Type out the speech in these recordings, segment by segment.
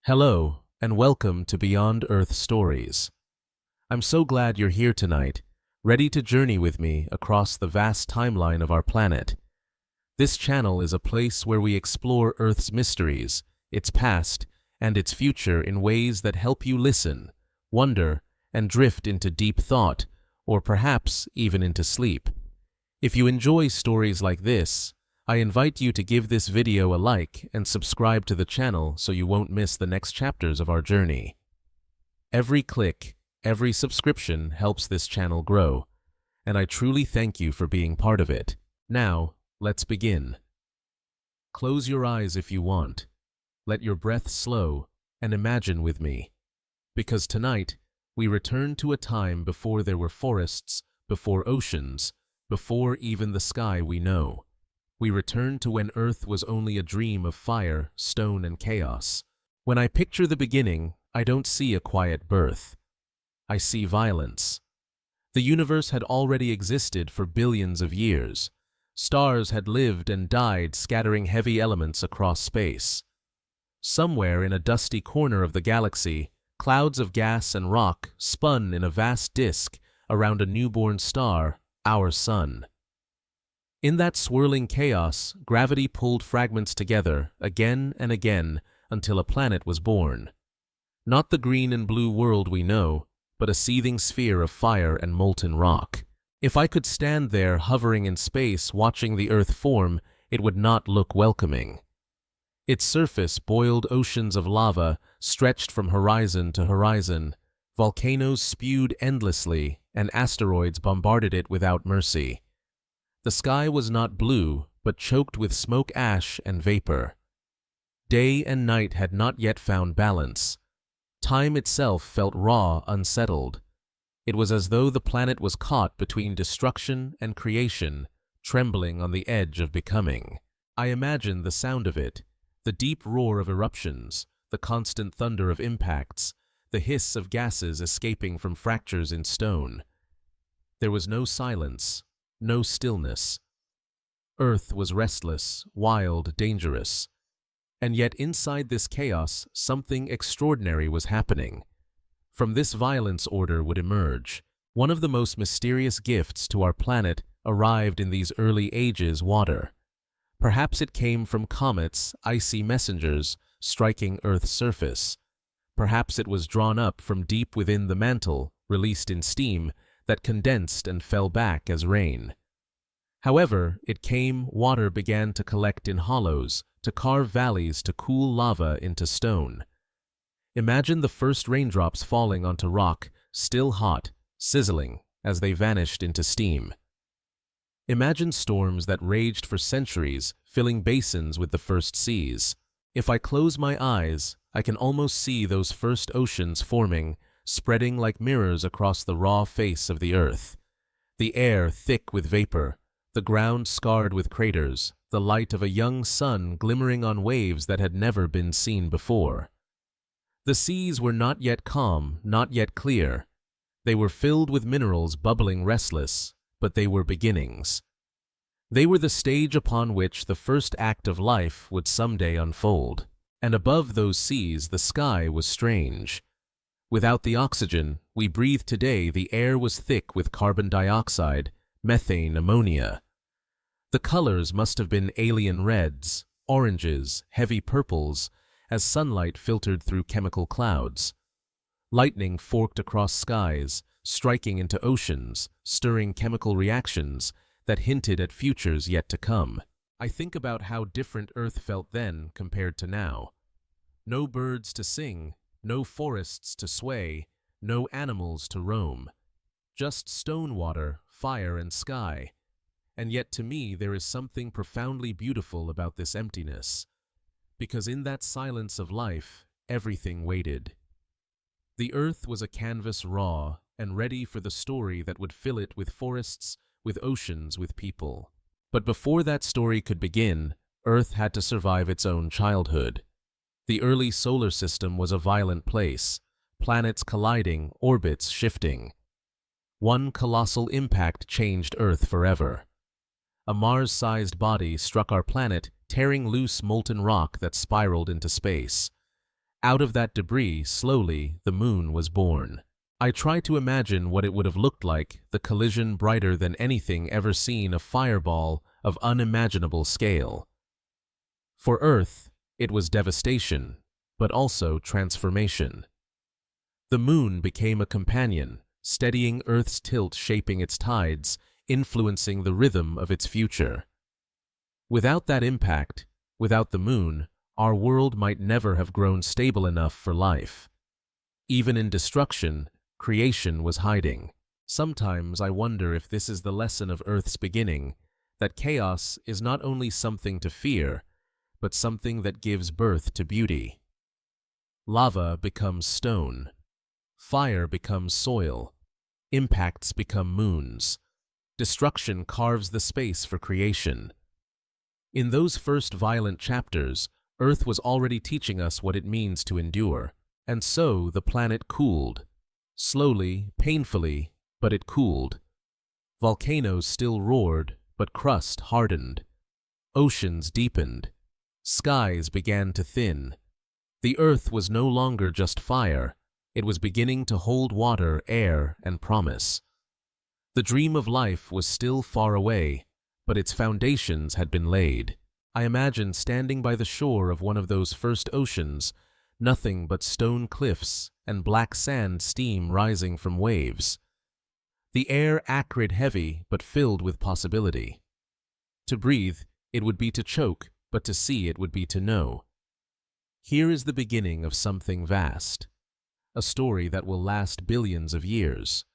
Hello, and welcome to Beyond Earth Stories. I'm so glad you're here tonight, ready to journey with me across the vast timeline of our planet. This channel is a place where we explore Earth's mysteries, its past, and its future in ways that help you listen, wonder, and drift into deep thought, or perhaps even into sleep. If you enjoy stories like this, I invite you to give this video a like and subscribe to the channel so you won't miss the next chapters of our journey. Every click, every subscription helps this channel grow, and I truly thank you for being part of it. Now, let's begin. Close your eyes if you want. Let your breath slow and imagine with me. Because tonight, we return to a time before there were forests, before oceans, before even the sky we know. We return to when Earth was only a dream of fire, stone, and chaos. When I picture the beginning, I don't see a quiet birth. I see violence. The universe had already existed for billions of years. Stars had lived and died, scattering heavy elements across space. Somewhere in a dusty corner of the galaxy, clouds of gas and rock spun in a vast disk around a newborn star, our sun. In that swirling chaos, gravity pulled fragments together again and again until a planet was born. Not the green and blue world we know, but a seething sphere of fire and molten rock. If I could stand there hovering in space watching the Earth form, it would not look welcoming. Its surface boiled oceans of lava stretched from horizon to horizon. Volcanoes spewed endlessly, and asteroids bombarded it without mercy. The sky was not blue, but choked with smoke, ash, and vapor. Day and night had not yet found balance. Time itself felt raw, unsettled. It was as though the planet was caught between destruction and creation, trembling on the edge of becoming. I imagined the sound of it, the deep roar of eruptions, the constant thunder of impacts, the hiss of gases escaping from fractures in stone. There was no silence. No stillness. Earth was restless, wild, dangerous. And yet inside this chaos, something extraordinary was happening. From this violence order would emerge. One of the most mysterious gifts to our planet arrived in these early ages: water. Perhaps it came from comets, icy messengers, striking Earth's surface. Perhaps it was drawn up from deep within the mantle, released in steam, that condensed and fell back as rain. However it came, water began to collect in hollows, to carve valleys, to cool lava into stone. Imagine the first raindrops falling onto rock, still hot, sizzling, as they vanished into steam. Imagine storms that raged for centuries, filling basins with the first seas. If I close my eyes, I can almost see those first oceans forming, spreading like mirrors across the raw face of the Earth. The air thick with vapor, the ground scarred with craters, the light of a young sun glimmering on waves that had never been seen before. The seas were not yet calm, not yet clear. They were filled with minerals bubbling restless, but they were beginnings. They were the stage upon which the first act of life would someday unfold. And above those seas the sky was strange. Without the oxygen we breathe today, the air was thick with carbon dioxide, methane, ammonia. The colors must have been alien reds, oranges, heavy purples, as sunlight filtered through chemical clouds. Lightning forked across skies, striking into oceans, stirring chemical reactions that hinted at futures yet to come. I think about how different Earth felt then compared to now. No birds to sing, no forests to sway, no animals to roam. Just stone water, fire, and sky. And yet to me there is something profoundly beautiful about this emptiness. Because in that silence of life, everything waited. The Earth was a canvas raw and ready for the story that would fill it with forests, with oceans, with people. But before that story could begin, Earth had to survive its own childhood. The early solar system was a violent place, planets colliding, orbits shifting. One colossal impact changed Earth forever. A Mars-sized body struck our planet, tearing loose molten rock that spiraled into space. Out of that debris, slowly, the moon was born. I try to imagine what it would have looked like, the collision brighter than anything ever seen, a fireball of unimaginable scale. For Earth, it was devastation, but also transformation. The moon became a companion, steadying Earth's tilt, shaping its tides, influencing the rhythm of its future. Without that impact, without the moon, our world might never have grown stable enough for life. Even in destruction, creation was hiding. Sometimes I wonder if this is the lesson of Earth's beginning, that chaos is not only something to fear, but something that gives birth to beauty. Lava becomes stone. Fire becomes soil. Impacts become moons. Destruction carves the space for creation. In those first violent chapters, Earth was already teaching us what it means to endure. And so the planet cooled. Slowly, painfully, but it cooled. Volcanoes still roared, but crust hardened. Oceans deepened. Skies began to thin. The Earth was no longer just fire. It was beginning to hold water, air, and promise. The dream of life was still far away, but its foundations had been laid. I imagine standing by the shore of one of those first oceans, nothing but stone cliffs and black sand steam rising from waves. The air acrid, heavy, but filled with possibility. To breathe, it would be to choke, but to see it would be to know. Here is the beginning of something vast, a story that will last billions of years.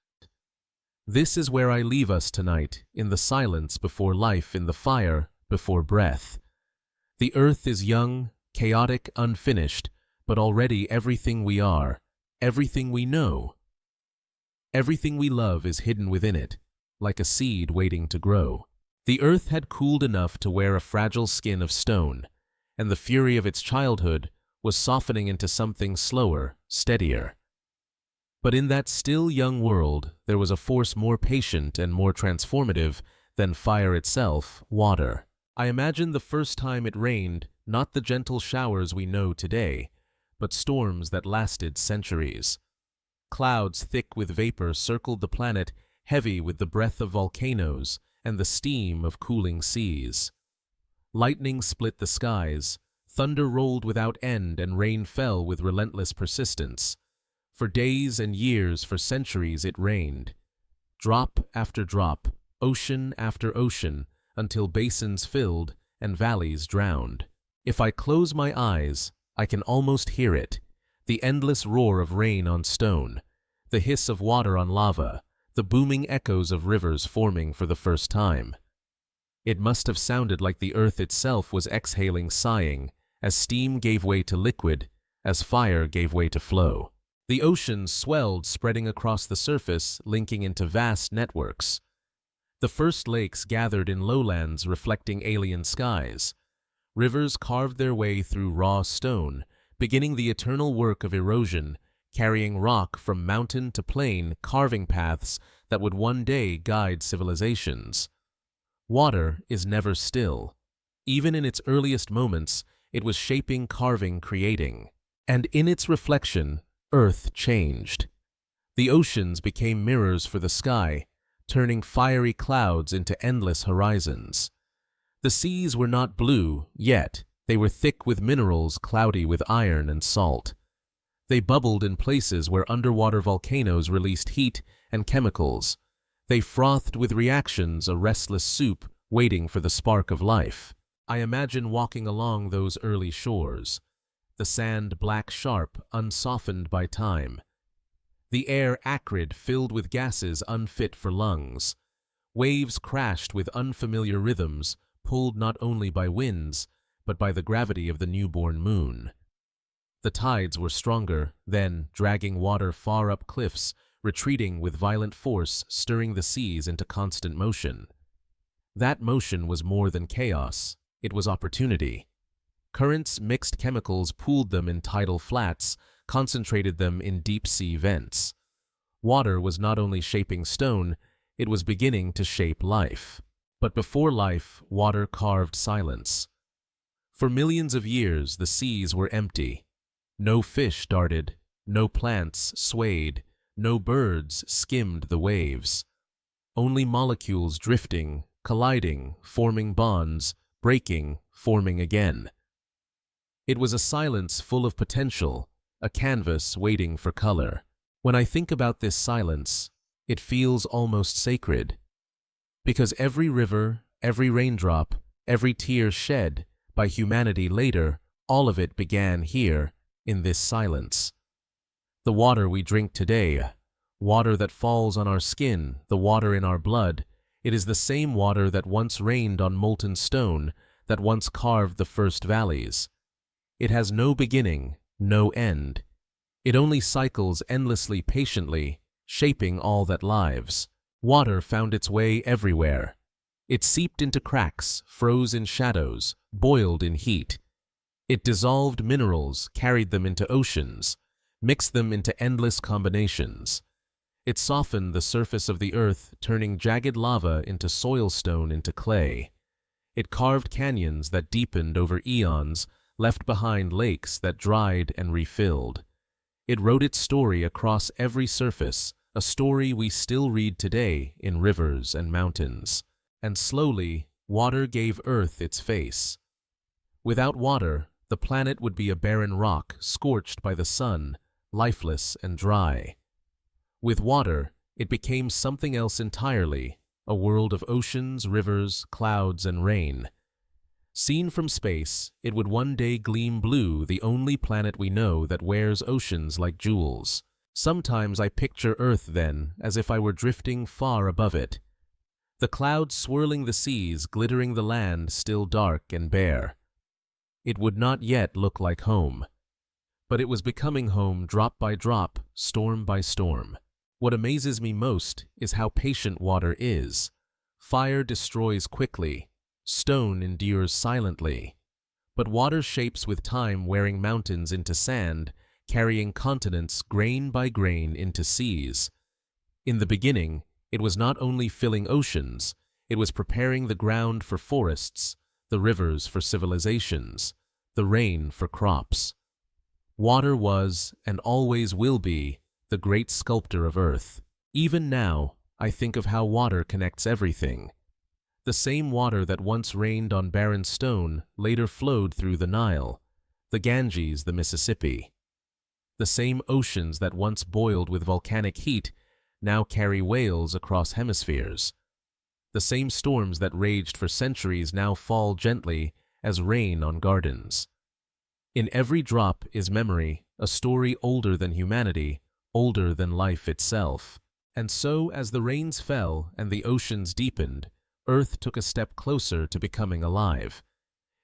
This is where I leave us tonight, in the silence before life, in the fire before breath. The Earth is young, chaotic, unfinished, but already everything we are, everything we know, everything we love is hidden within it, like a seed waiting to grow. The Earth had cooled enough to wear a fragile skin of stone, and the fury of its childhood was softening into something slower, steadier. But in that still young world, there was a force more patient and more transformative than fire itself, water. I imagine the first time it rained, not the gentle showers we know today, but storms that lasted centuries. Clouds thick with vapor circled the planet, heavy with the breath of volcanoes and the steam of cooling seas. Lightning split the skies, thunder rolled without end, and rain fell with relentless persistence. For days and years, for centuries, it rained. Drop after drop, ocean after ocean, until basins filled and valleys drowned. If I close my eyes, I can almost hear it, the endless roar of rain on stone, the hiss of water on lava, the booming echoes of rivers forming for the first time. It must have sounded like the Earth itself was exhaling, sighing, as steam gave way to liquid, as fire gave way to flow. The oceans swelled, spreading across the surface, linking into vast networks. The first lakes gathered in lowlands, reflecting alien skies. Rivers carved their way through raw stone, beginning the eternal work of erosion, carrying rock from mountain to plain, carving paths that would one day guide civilizations. Water is never still. Even in its earliest moments, it was shaping, carving, creating. And in its reflection, Earth changed. The oceans became mirrors for the sky, turning fiery clouds into endless horizons. The seas were not blue, yet they were thick with minerals, cloudy with iron and salt. They bubbled in places where underwater volcanoes released heat and chemicals. They frothed with reactions, a restless soup waiting for the spark of life. I imagine walking along those early shores, the sand black sharp, unsoftened by time. The air acrid, filled with gases unfit for lungs. Waves crashed with unfamiliar rhythms, pulled not only by winds, but by the gravity of the newborn moon. The tides were stronger, then, dragging water far up cliffs, retreating with violent force, stirring the seas into constant motion. That motion was more than chaos, it was opportunity. Currents mixed chemicals, pooled them in tidal flats, concentrated them in deep-sea vents. Water was not only shaping stone, it was beginning to shape life. But before life, water carved silence. For millions of years, the seas were empty. No fish darted, no plants swayed, no birds skimmed the waves. Only molecules drifting, colliding, forming bonds, breaking, forming again. It was a silence full of potential, a canvas waiting for color. When I think about this silence, it feels almost sacred. Because every river, every raindrop, every tear shed by humanity later, all of it began here, in this silence. The water we drink today, water that falls on our skin, the water in our blood, it is the same water that once rained on molten stone, that once carved the first valleys. It has no beginning, no end. It only cycles endlessly patiently, shaping all that lives. Water found its way everywhere. It seeped into cracks, froze in shadows, boiled in heat. It dissolved minerals, carried them into oceans, mixed them into endless combinations. It softened the surface of the earth, turning jagged lava into soilstone into clay. It carved canyons that deepened over eons, left behind lakes that dried and refilled. It wrote its story across every surface, a story we still read today in rivers and mountains. And slowly, water gave Earth its face. Without water, the planet would be a barren rock, scorched by the sun, lifeless and dry. With water, it became something else entirely, a world of oceans, rivers, clouds, and rain. Seen from space, it would one day gleam blue, the only planet we know that wears oceans like jewels. Sometimes I picture Earth then, as if I were drifting far above it. The clouds swirling the seas, glittering the land still dark and bare. It would not yet look like home. But it was becoming home drop by drop, storm by storm. What amazes me most is how patient water is. Fire destroys quickly. Stone endures silently. But water shapes with time, wearing mountains into sand, carrying continents grain by grain into seas. In the beginning, it was not only filling oceans, it was preparing the ground for forests, the rivers for civilizations, the rain for crops. Water was, and always will be, the great sculptor of Earth. Even now, I think of how water connects everything. The same water that once rained on barren stone later flowed through the Nile, the Ganges, the Mississippi. The same oceans that once boiled with volcanic heat now carry whales across hemispheres. The same storms that raged for centuries now fall gently as rain on gardens. In every drop is memory, a story older than humanity, older than life itself. And so, as the rains fell and the oceans deepened, Earth took a step closer to becoming alive.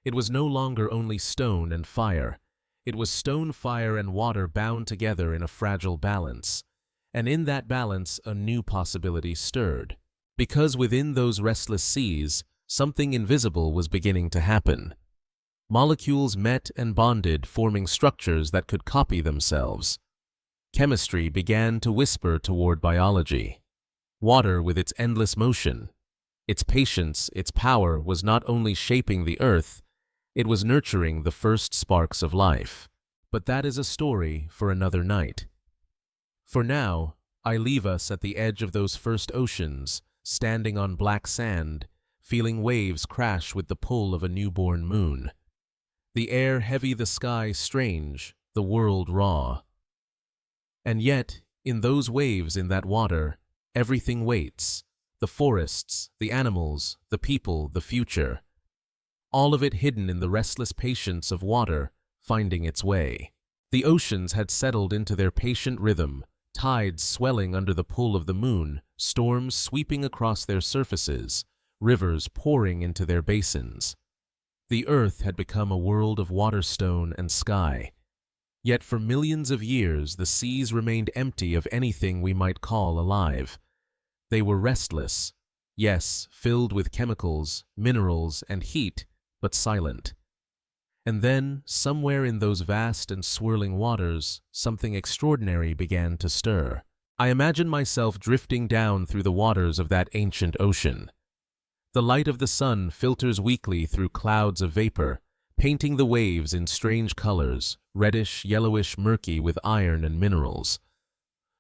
It was no longer only stone and fire. It was stone, fire, and water bound together in a fragile balance. And in that balance, a new possibility stirred. Because within those restless seas, something invisible was beginning to happen. Molecules met and bonded, forming structures that could copy themselves. Chemistry began to whisper toward biology. Water, with its endless motion, its patience, its power, was not only shaping the earth, it was nurturing the first sparks of life. But that is a story for another night. For now, I leave us at the edge of those first oceans, standing on black sand, feeling waves crash with the pull of a newborn moon. The air heavy, the sky strange, the world raw. And yet, in those waves, in that water, everything waits. The forests, the animals, the people, the future. All of it hidden in the restless patience of water, finding its way. The oceans had settled into their patient rhythm, tides swelling under the pull of the moon, storms sweeping across their surfaces, rivers pouring into their basins. The earth had become a world of water, stone, and sky. Yet for millions of years the seas remained empty of anything we might call alive. They were restless, yes, filled with chemicals, minerals, and heat, but silent. And then, somewhere in those vast and swirling waters, something extraordinary began to stir. I imagine myself drifting down through the waters of that ancient ocean. The light of the sun filters weakly through clouds of vapor, painting the waves in strange colors, reddish, yellowish, murky with iron and minerals.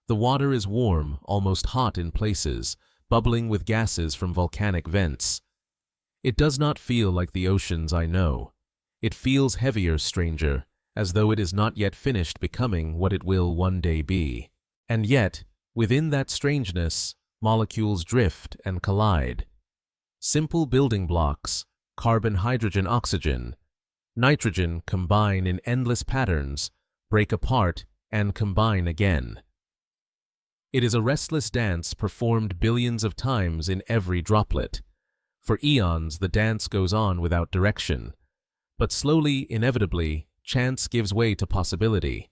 The water is warm, almost hot in places, bubbling with gases from volcanic vents. It does not feel like the oceans I know. It feels heavier, stranger, as though it is not yet finished becoming what it will one day be. And yet, within that strangeness, molecules drift and collide. Simple building blocks, carbon, hydrogen, oxygen, nitrogen combine in endless patterns, break apart, and combine again. It is a restless dance performed billions of times in every droplet. For eons, the dance goes on without direction. But slowly, inevitably, chance gives way to possibility.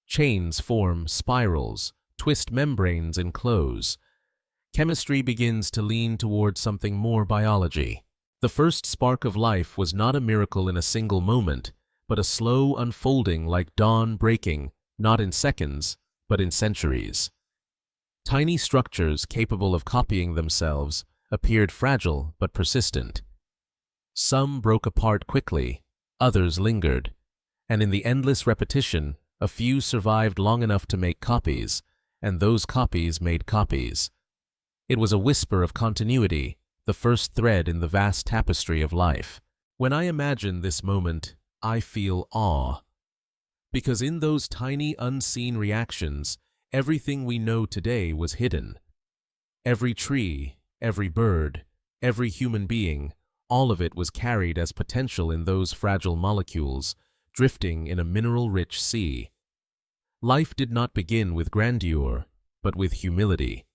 Chains form spirals, twist membranes and close. Chemistry begins to lean toward something more biology. The first spark of life was not a miracle in a single moment, but a slow unfolding like dawn breaking, not in seconds, but in centuries. Tiny structures capable of copying themselves appeared fragile but persistent. Some broke apart quickly, others lingered, and in the endless repetition, a few survived long enough to make copies, and those copies made copies. It was a whisper of continuity, the first thread in the vast tapestry of life. When I imagine this moment, I feel awe. Because in those tiny unseen reactions, everything we know today was hidden. Every tree, every bird, every human being, all of it was carried as potential in those fragile molecules, drifting in a mineral-rich sea. Life did not begin with grandeur, but with humility.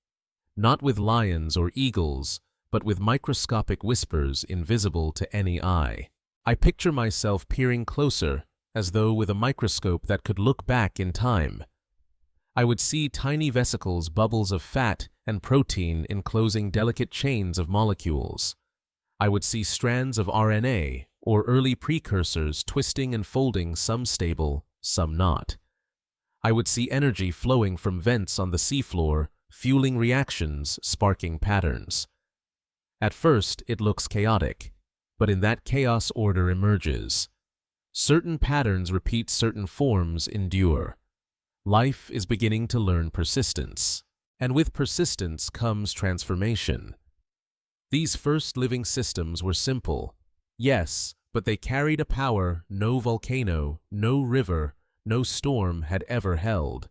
Not with lions or eagles, but with microscopic whispers invisible to any eye. I picture myself peering closer, as though with a microscope that could look back in time. I would see tiny vesicles, bubbles of fat and protein enclosing delicate chains of molecules. I would see strands of RNA or early precursors twisting and folding, some stable, some not. I would see energy flowing from vents on the seafloor, fueling reactions, sparking patterns. At first, it looks chaotic, but in that chaos order emerges. Certain patterns repeat, certain forms endure. Life is beginning to learn persistence, and with persistence comes transformation. These first living systems were simple, yes, but they carried a power no volcano, no river, no storm had ever held.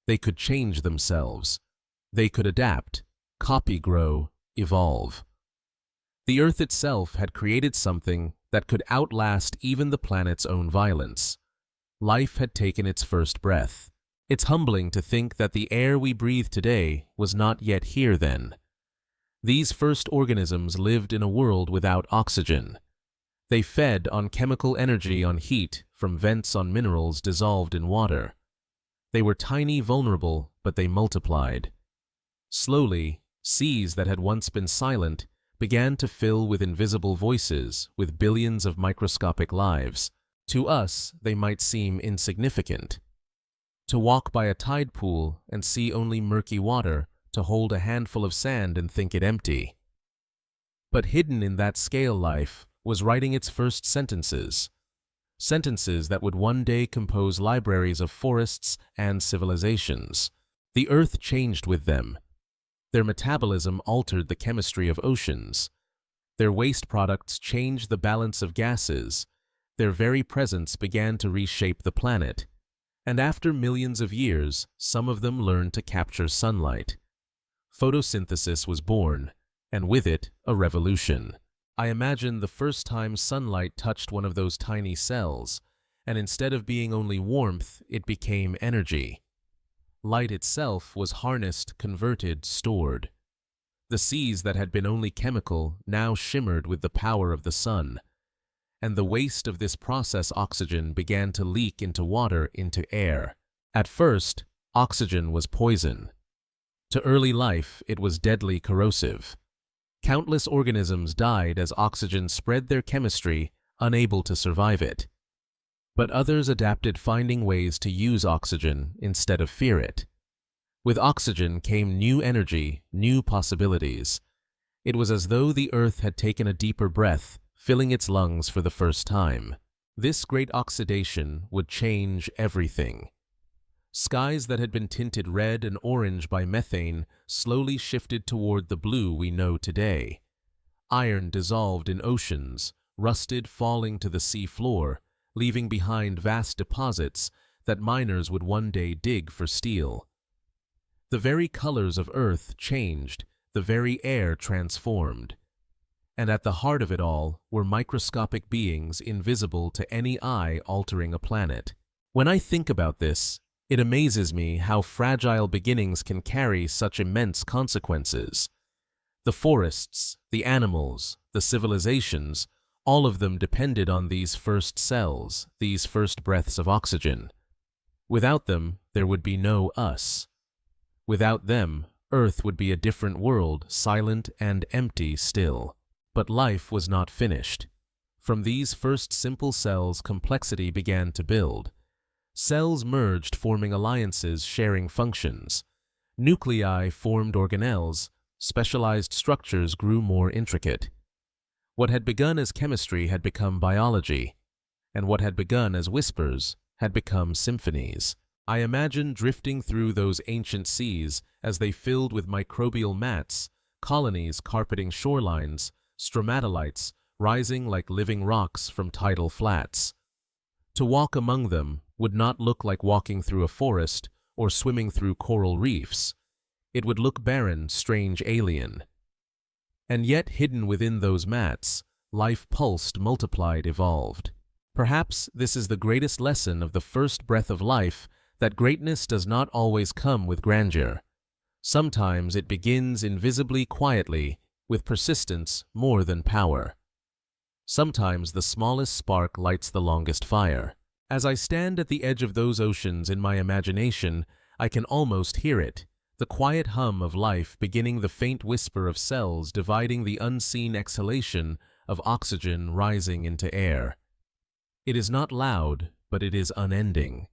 They could change themselves. They could adapt, copy, grow, evolve. The Earth itself had created something that could outlast even the planet's own violence. Life had taken its first breath. It's humbling to think that the air we breathe today was not yet here then. These first organisms lived in a world without oxygen. They fed on chemical energy, on heat from vents, on minerals dissolved in water. They were tiny, vulnerable, but they multiplied. Slowly, seas that had once been silent began to fill with invisible voices, with billions of microscopic lives. To us, they might seem insignificant. To walk by a tide pool and see only murky water, to hold a handful of sand and think it empty. But hidden in that scale, life was writing its first sentences. Sentences that would one day compose libraries of forests and civilizations. The Earth changed with them. Their metabolism altered the chemistry of oceans. Their waste products changed the balance of gases. Their very presence began to reshape the planet. And after millions of years, some of them learned to capture sunlight. Photosynthesis was born, and with it, a revolution. I imagine the first time sunlight touched one of those tiny cells, and instead of being only warmth, it became energy. Light itself was harnessed, converted, stored. The seas that had been only chemical now shimmered with the power of the sun. And the waste of this process, oxygen, began to leak into water, into air. At first, oxygen was poison. To early life, it was deadly corrosive. Countless organisms died as oxygen spread their chemistry, unable to survive it. But others adapted, finding ways to use oxygen instead of fear it. With oxygen came new energy, new possibilities. It was as though the Earth had taken a deeper breath, filling its lungs for the first time. This great oxidation would change everything. Skies that had been tinted red and orange by methane slowly shifted toward the blue we know today. Iron dissolved in oceans, rusted falling to the sea floor, leaving behind vast deposits that miners would one day dig for steel. The very colors of Earth changed, the very air transformed. And at the heart of it all were microscopic beings invisible to any eye altering a planet. When I think about this, it amazes me how fragile beginnings can carry such immense consequences. The forests, the animals, the civilizations, all of them depended on these first cells, these first breaths of oxygen. Without them, there would be no us. Without them, Earth would be a different world, silent and empty still. But life was not finished. From these first simple cells, complexity began to build. Cells merged, forming alliances, sharing functions. Nuclei formed organelles, specialized structures grew more intricate. What had begun as chemistry had become biology, and what had begun as whispers had become symphonies. I imagine drifting through those ancient seas as they filled with microbial mats, colonies carpeting shorelines, stromatolites rising like living rocks from tidal flats. To walk among them would not look like walking through a forest or swimming through coral reefs. It would look barren, strange, alien. And yet, hidden within those mats, life pulsed, multiplied, evolved. Perhaps this is the greatest lesson of the first breath of life, that greatness does not always come with grandeur. Sometimes it begins invisibly, quietly, with persistence more than power. Sometimes the smallest spark lights the longest fire. As I stand at the edge of those oceans in my imagination, I can almost hear it, the quiet hum of life beginning, the faint whisper of cells dividing, the unseen exhalation of oxygen rising into air. It is not loud, but it is unending,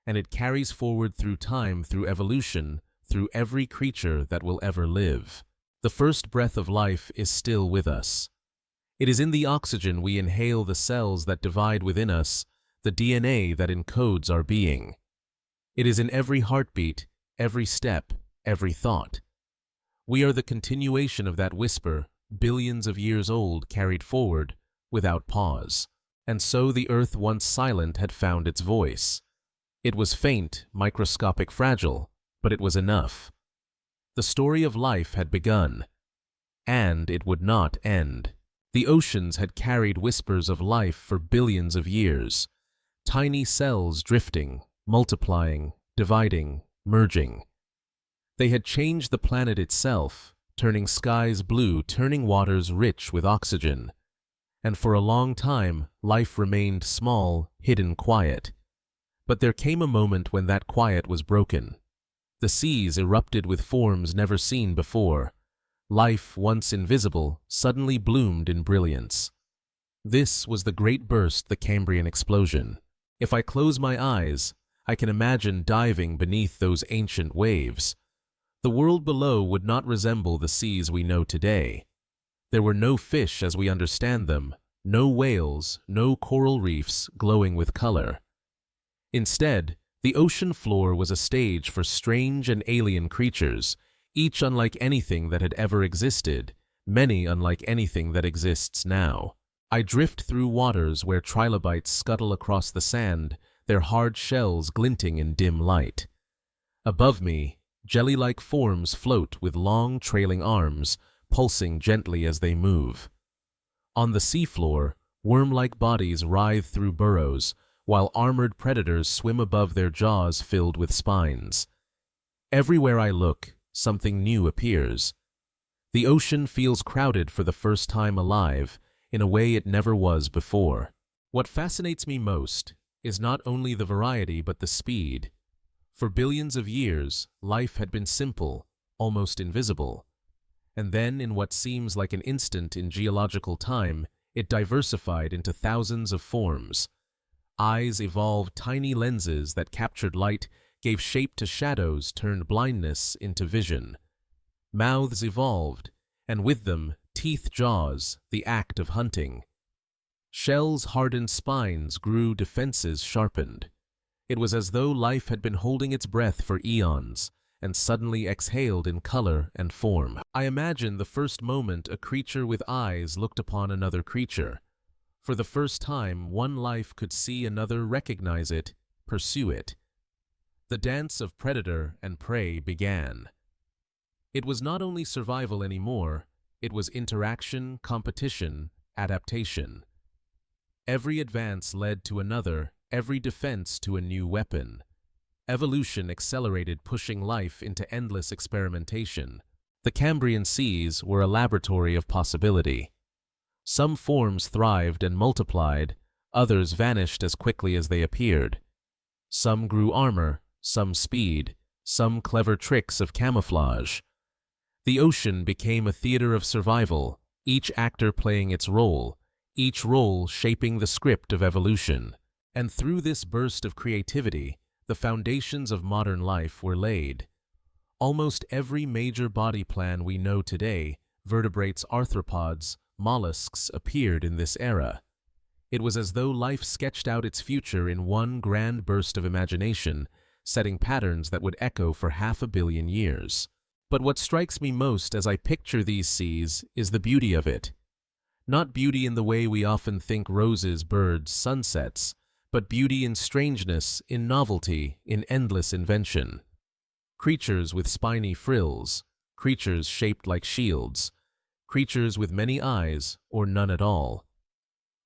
and it carries forward through time, through evolution, through every creature that will ever live. The first breath of life is still with us. It is in the oxygen we inhale, the cells that divide within us, the DNA that encodes our being. It is in every heartbeat, every step, every thought. We are the continuation of that whisper, billions of years old, carried forward without pause. And so the earth, once silent, had found its voice. It was faint, microscopic, fragile, but it was enough. The story of life had begun, and it would not end. The oceans had carried whispers of life for billions of years, tiny cells drifting, multiplying, dividing, merging. They had changed the planet itself, turning skies blue, turning waters rich with oxygen. And for a long time, life remained small, hidden, quiet. But there came a moment when that quiet was broken. The seas erupted with forms never seen before. Life, once invisible, suddenly bloomed in brilliance. This was the great burst, the Cambrian explosion. If I close my eyes, I can imagine diving beneath those ancient waves. The world below would not resemble the seas we know today. There were no fish as we understand them, no whales, no coral reefs glowing with color. Instead, the ocean floor was a stage for strange and alien creatures, each unlike anything that had ever existed, many unlike anything that exists now. I drift through waters where trilobites scuttle across the sand, their hard shells glinting in dim light. Above me, jelly-like forms float with long, trailing arms, pulsing gently as they move. On the seafloor, worm-like bodies writhe through burrows, while armored predators swim above, their jaws filled with spines. Everywhere I look, something new appears. The ocean feels crowded for the first time alive, in a way it never was before. What fascinates me most is not only the variety but the speed. For billions of years, life had been simple, almost invisible. And then, in what seems like an instant in geological time, it diversified into thousands of forms. Eyes evolved tiny lenses that captured light, gave shape to shadows, turned blindness into vision. Mouths evolved, and with them, teeth, jaws, the act of hunting. Shells hardened spines grew, defenses sharpened. It was as though life had been holding its breath for eons, and suddenly exhaled in color and form. I imagine the first moment a creature with eyes looked upon another creature. For the first time, one life could see another, recognize it, pursue it. The dance of predator and prey began. It was not only survival anymore, it was interaction, competition, adaptation. Every advance led to another, every defense to a new weapon. Evolution accelerated, pushing life into endless experimentation. The Cambrian seas were a laboratory of possibility. Some forms thrived and multiplied, others vanished as quickly as they appeared. Some grew armor, some speed, some clever tricks of camouflage. The ocean became a theater of survival, each actor playing its role, each role shaping the script of evolution. And through this burst of creativity, the foundations of modern life were laid. Almost every major body plan we know today, vertebrates, arthropods, mollusks, appeared in this era. It was as though life sketched out its future in one grand burst of imagination, setting patterns that would echo for 500 million years. But what strikes me most as I picture these seas is the beauty of it. Not beauty in the way we often think: roses, birds, sunsets, but beauty in strangeness, in novelty, in endless invention. Creatures with spiny frills, creatures shaped like shields, creatures with many eyes or none at all.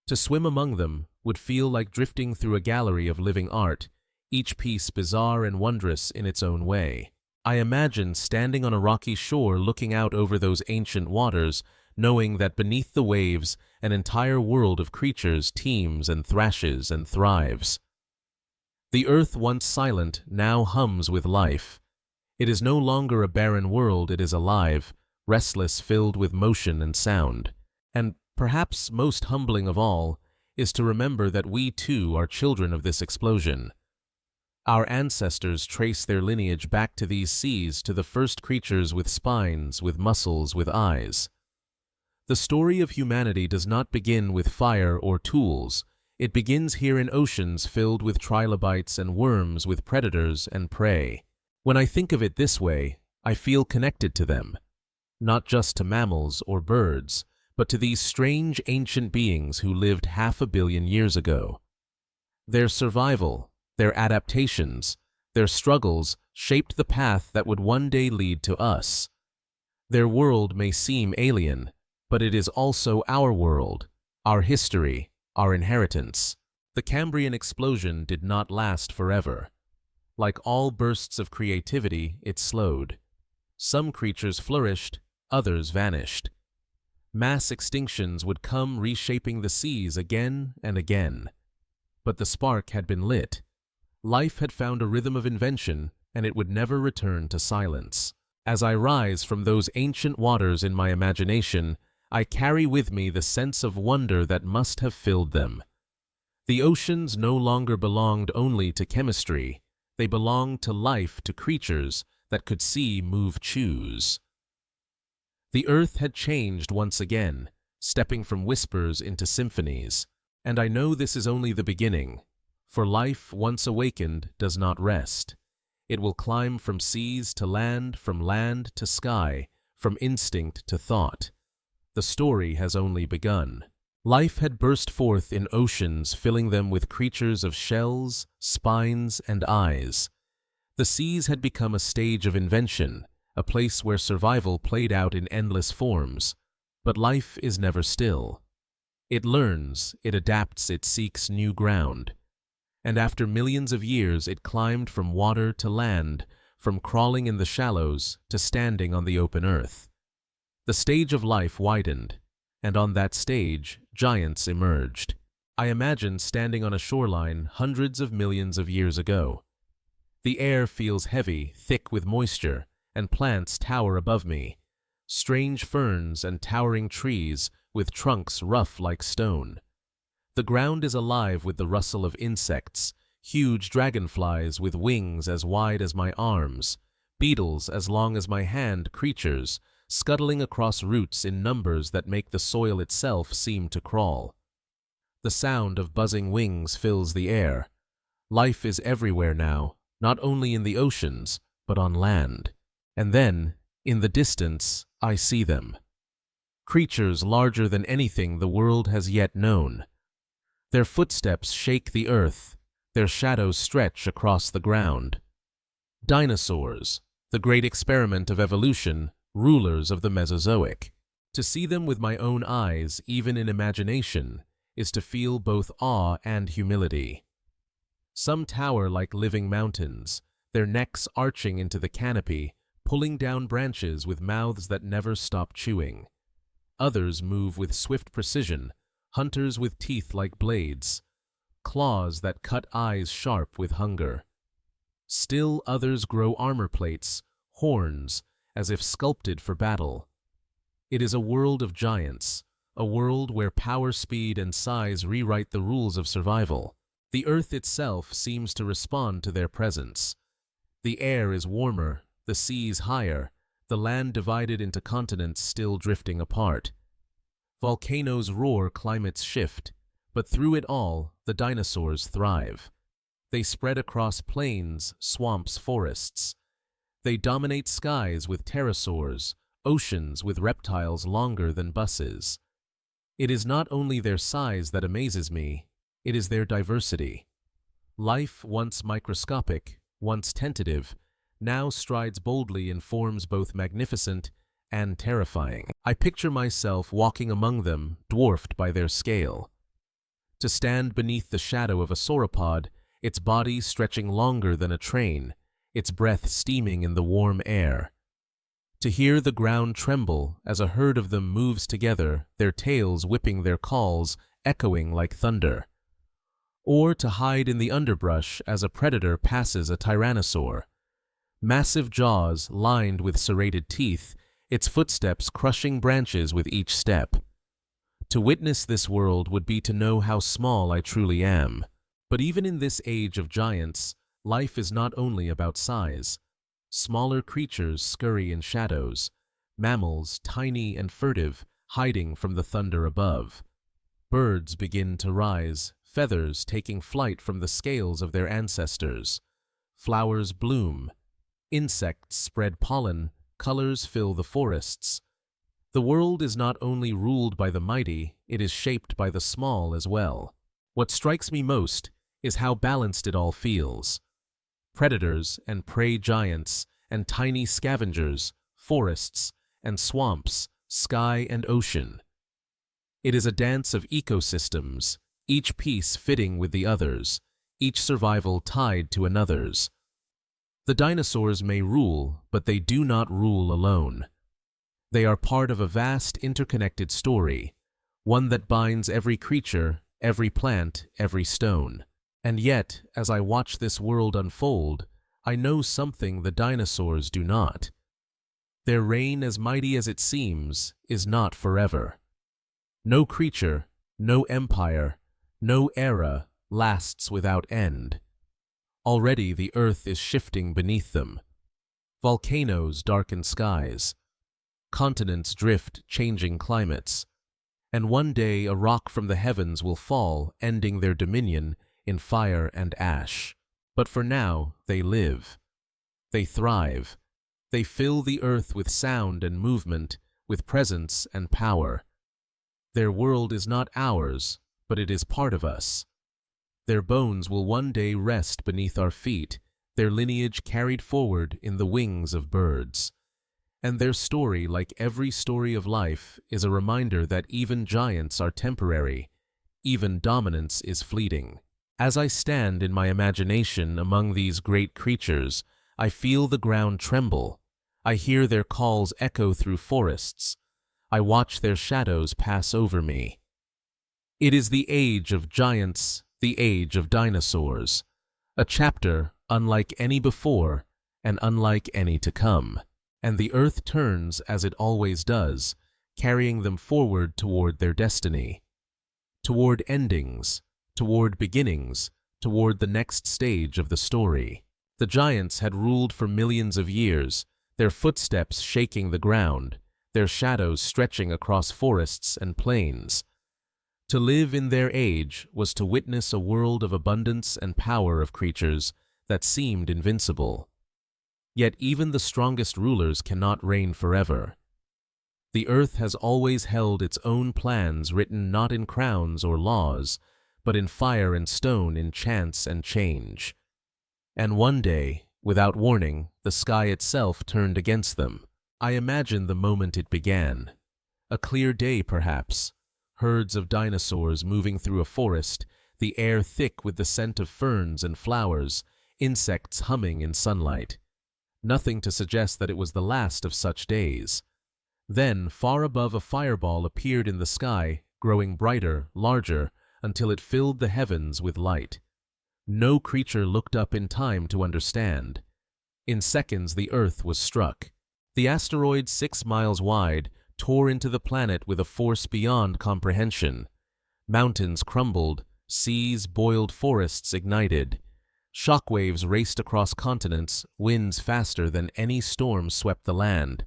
To swim among them would feel like drifting through a gallery of living art, each piece bizarre and wondrous in its own way. I imagine standing on a rocky shore looking out over those ancient waters, knowing that beneath the waves an entire world of creatures teems and thrashes and thrives. The earth, once silent, now hums with life. It is no longer a barren world, it is alive, restless, filled with motion and sound. And perhaps most humbling of all is to remember that we too are children of this explosion. Our ancestors trace their lineage back to these seas, to the first creatures with spines, with muscles, with eyes. The story of humanity does not begin with fire or tools. It begins here in oceans filled with trilobites and worms, with predators and prey. When I think of it this way, I feel connected to them. Not just to mammals or birds, but to these strange ancient beings who lived 500 million years ago. Their survival, their adaptations, their struggles shaped the path that would one day lead to us. Their world may seem alien, but it is also our world, our history, our inheritance. The Cambrian explosion did not last forever. Like all bursts of creativity, it slowed. Some creatures flourished, others vanished. Mass extinctions would come, reshaping the seas again and again. But the spark had been lit. Life had found a rhythm of invention, and it would never return to silence. As I rise from those ancient waters in my imagination, I carry with me the sense of wonder that must have filled them. The oceans no longer belonged only to chemistry. They belonged to life, to creatures that could see, move, choose. The earth had changed once again, stepping from whispers into symphonies. And I know this is only the beginning, for life, once awakened, does not rest. It will climb from seas to land, from land to sky, from instinct to thought. The story has only begun. Life had burst forth in oceans, filling them with creatures of shells, spines, and eyes. The seas had become a stage of invention, a place where survival played out in endless forms. But life is never still. It learns, it adapts, it seeks new ground. And after millions of years, it climbed from water to land, from crawling in the shallows to standing on the open earth. The stage of life widened, and on that stage, giants emerged. I imagine standing on a shoreline hundreds of millions of years ago. The air feels heavy, thick with moisture, and plants tower above me. Strange ferns and towering trees with trunks rough like stone. The ground is alive with the rustle of insects, huge dragonflies with wings as wide as my arms, beetles as long as my hand, creatures scuttling across roots in numbers that make the soil itself seem to crawl. The sound of buzzing wings fills the air. Life is everywhere now, not only in the oceans, but on land. And then, in the distance, I see them. Creatures larger than anything the world has yet known. Their footsteps shake the earth, their shadows stretch across the ground. Dinosaurs, the great experiment of evolution, rulers of the Mesozoic. To see them with my own eyes, even in imagination, is to feel both awe and humility. Some tower like living mountains, their necks arching into the canopy, pulling down branches with mouths that never stop chewing. Others move with swift precision, hunters with teeth like blades, claws that cut eyes sharp with hunger. Still others grow armor plates, horns, as if sculpted for battle. It is a world of giants, a world where power, speed, and size rewrite the rules of survival. The earth itself seems to respond to their presence. The air is warmer, the seas higher, the land divided into continents still drifting apart. Volcanoes roar, climates shift, but through it all, the dinosaurs thrive. They spread across plains, swamps, forests. They dominate skies with pterosaurs, oceans with reptiles longer than buses. It is not only their size that amazes me, it is their diversity. Life, once microscopic, once tentative, now strides boldly in forms both magnificent and terrifying. I picture myself walking among them, dwarfed by their scale. To stand beneath the shadow of a sauropod, its body stretching longer than a train, its breath steaming in the warm air. To hear the ground tremble as a herd of them moves together, their tails whipping their calls, echoing like thunder. Or to hide in the underbrush as a predator passes a tyrannosaur. Massive jaws lined with serrated teeth, its footsteps crushing branches with each step. To witness this world would be to know how small I truly am. But even in this age of giants, life is not only about size. Smaller creatures scurry in shadows, mammals tiny and furtive, hiding from the thunder above. Birds begin to rise, feathers taking flight from the scales of their ancestors. Flowers bloom. Insects spread pollen, colors fill the forests. The world is not only ruled by the mighty, it is shaped by the small as well. What strikes me most is how balanced it all feels. Predators and prey giants and tiny scavengers, forests and swamps, sky and ocean. It is a dance of ecosystems, each piece fitting with the others, each survival tied to another's. The dinosaurs may rule, but they do not rule alone. They are part of a vast interconnected story, one that binds every creature, every plant, every stone. And yet, as I watch this world unfold, I know something the dinosaurs do not. Their reign, as mighty as it seems, is not forever. No creature, no empire, no era lasts without end. Already the earth is shifting beneath them. Volcanoes darken skies. Continents drift, changing climates. And one day a rock from the heavens will fall, ending their dominion in fire and ash. But for now, they live. They thrive. They fill the earth with sound and movement, with presence and power. Their world is not ours, but it is part of us. Their bones will one day rest beneath our feet, their lineage carried forward in the wings of birds. And their story, like every story of life, is a reminder that even giants are temporary, even dominance is fleeting. As I stand in my imagination among these great creatures, I feel the ground tremble. I hear their calls echo through forests. I watch their shadows pass over me. It is the age of giants, the age of dinosaurs, a chapter unlike any before and unlike any to come. And the earth turns as it always does, carrying them forward toward their destiny, toward endings, toward beginnings, toward the next stage of the story. The giants had ruled for millions of years, their footsteps shaking the ground, their shadows stretching across forests and plains. To live in their age was to witness a world of abundance and power of creatures that seemed invincible. Yet even the strongest rulers cannot reign forever. The earth has always held its own plans written not in crowns or laws, but in fire and stone, in chance and change. And one day, without warning, the sky itself turned against them. I imagine the moment it began. A clear day, perhaps. Herds of dinosaurs moving through a forest, the air thick with the scent of ferns and flowers, insects humming in sunlight. Nothing to suggest that it was the last of such days. Then, far above, a fireball appeared in the sky, growing brighter, larger, until it filled the heavens with light. No creature looked up in time to understand. In seconds, the Earth was struck. The asteroid, 6 miles wide, tore into the planet with a force beyond comprehension. Mountains crumbled, seas boiled, forests ignited. Shockwaves raced across continents, winds faster than any storm swept the land.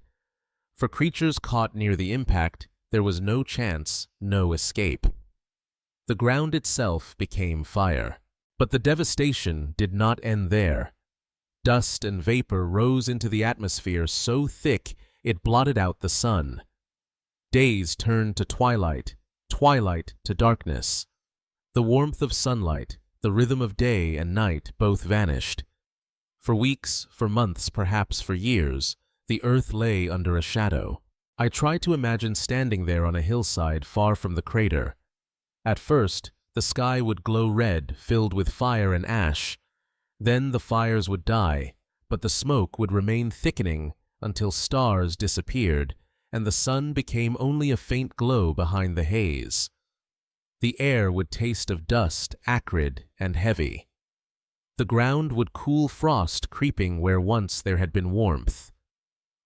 For creatures caught near the impact, there was no chance, no escape. The ground itself became fire. But the devastation did not end there. Dust and vapor rose into the atmosphere so thick it blotted out the sun. Days turned to twilight, twilight to darkness. The warmth of sunlight, the rhythm of day and night both vanished. For weeks, for months, perhaps for years, the earth lay under a shadow. I tried to imagine standing there on a hillside far from the crater. At first, the sky would glow red, filled with fire and ash. Then the fires would die, but the smoke would remain thickening until stars disappeared and the sun became only a faint glow behind the haze. The air would taste of dust, acrid and heavy. The ground would cool, frost creeping where once there had been warmth.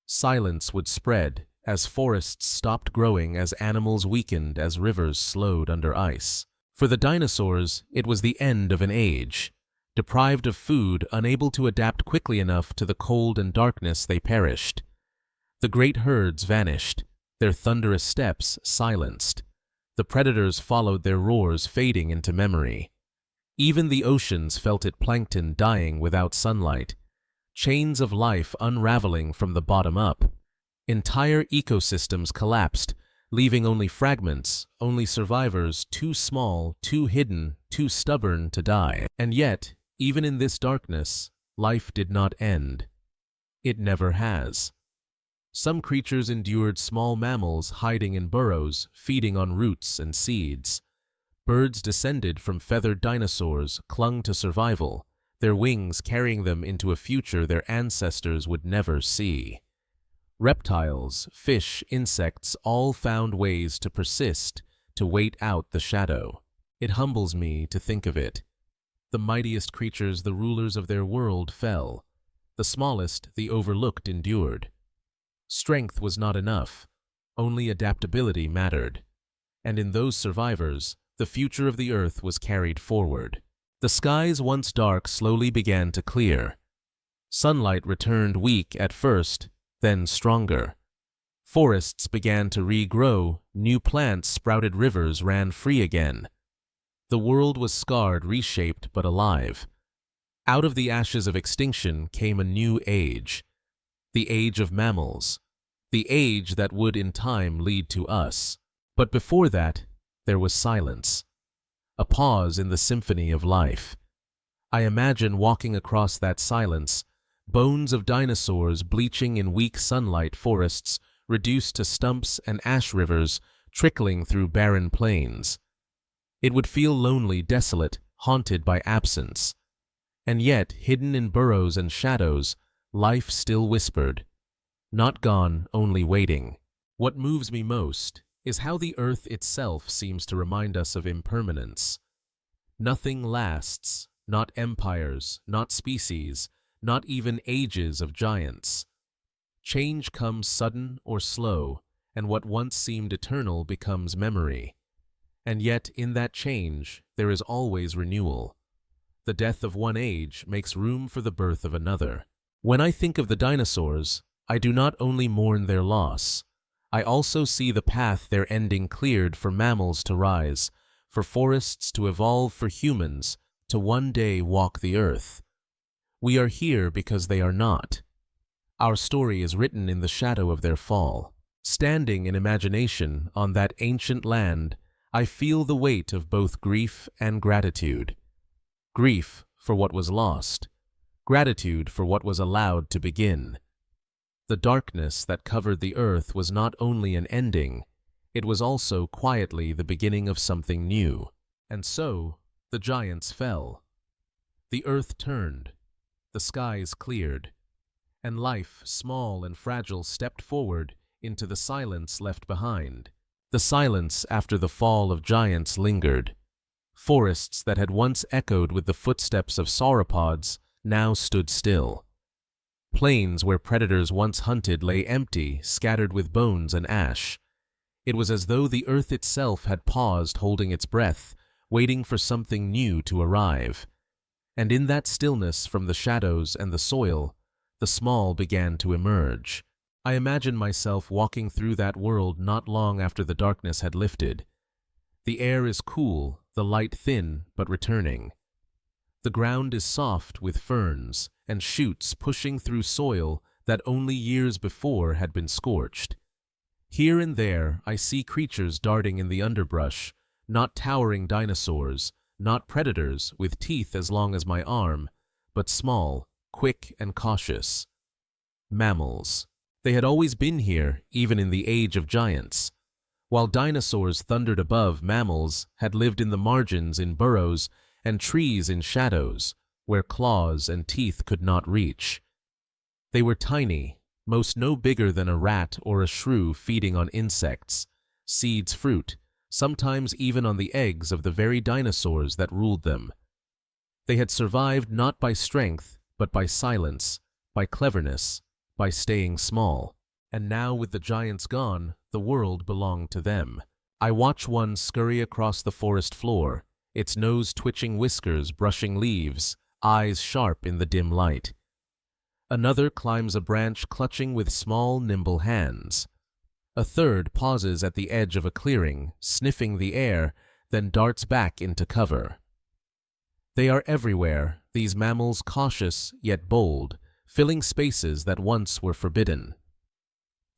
Silence would spread as forests stopped growing, as animals weakened, as rivers slowed under ice. For the dinosaurs, it was the end of an age. Deprived of food, unable to adapt quickly enough to the cold and darkness, they perished. The great herds vanished, their thunderous steps silenced. The predators followed their roars, fading into memory. Even the oceans felt it, plankton dying without sunlight. Chains of life unraveling from the bottom up. Entire ecosystems collapsed, leaving only fragments, only survivors, too small, too hidden, too stubborn to die. And yet, even in this darkness, life did not end. It never has. Some creatures endured, small mammals hiding in burrows, feeding on roots and seeds. Birds descended from feathered dinosaurs clung to survival, their wings carrying them into a future their ancestors would never see. Reptiles, fish, insects all found ways to persist, to wait out the shadow. It humbles me to think of it. The mightiest creatures, the rulers of their world, fell. The smallest, the overlooked, endured. Strength was not enough. Only adaptability mattered. And in those survivors, the future of the earth was carried forward. The skies, once dark, slowly began to clear. Sunlight returned, weak at first, then stronger. Forests began to regrow, new plants sprouted, rivers ran free again. The world was scarred, reshaped, but alive. Out of the ashes of extinction came a new age. The age of mammals. The age that would in time lead to us. But before that, there was silence. A pause in the symphony of life. I imagine walking across that silence, bones of dinosaurs bleaching in weak sunlight, forests reduced to stumps and ash, rivers trickling through barren plains. It would feel lonely, desolate, haunted by absence. And yet, hidden in burrows and shadows, life still whispered. Not gone, only waiting. What moves me most is how the earth itself seems to remind us of impermanence. Nothing lasts, not empires, not species, not even ages of giants. Change comes sudden or slow, and what once seemed eternal becomes memory. And yet, in that change, there is always renewal. The death of one age makes room for the birth of another. When I think of the dinosaurs, I do not only mourn their loss. I also see the path their ending cleared for mammals to rise, for forests to evolve for humans to one day walk the earth. We are here because they are not. Our story is written in the shadow of their fall. Standing in imagination on that ancient land, I feel the weight of both grief and gratitude. Grief for what was lost, gratitude for what was allowed to begin. The darkness that covered the earth was not only an ending, it was also quietly the beginning of something new. And so, the giants fell. The earth turned, the skies cleared, and life, small and fragile, stepped forward into the silence left behind. The silence after the fall of giants lingered. Forests that had once echoed with the footsteps of sauropods now stood still. Plains where predators once hunted lay empty, scattered with bones and ash. It was as though the earth itself had paused, holding its breath, waiting for something new to arrive. And in that stillness, from the shadows and the soil, the small began to emerge. I imagine myself walking through that world not long after the darkness had lifted. The air is cool, the light thin but returning. The ground is soft with ferns and shoots pushing through soil that only years before had been scorched. Here and there I see creatures darting in the underbrush, not towering dinosaurs, not predators with teeth as long as my arm, but small, quick and cautious. Mammals. They had always been here, even in the age of giants. While dinosaurs thundered above, mammals had lived in the margins, in burrows, and trees in shadows, where claws and teeth could not reach. They were tiny, most no bigger than a rat or a shrew, feeding on insects, seeds, fruit, sometimes even on the eggs of the very dinosaurs that ruled them. They had survived not by strength, but by silence, by cleverness, by staying small. And now, with the giants gone, the world belonged to them. I watch one scurry across the forest floor, its nose twitching, whiskers brushing leaves, eyes sharp in the dim light. Another climbs a branch, clutching with small, nimble hands. A third pauses at the edge of a clearing, sniffing the air, then darts back into cover. They are everywhere, these mammals, cautious yet bold, filling spaces that once were forbidden.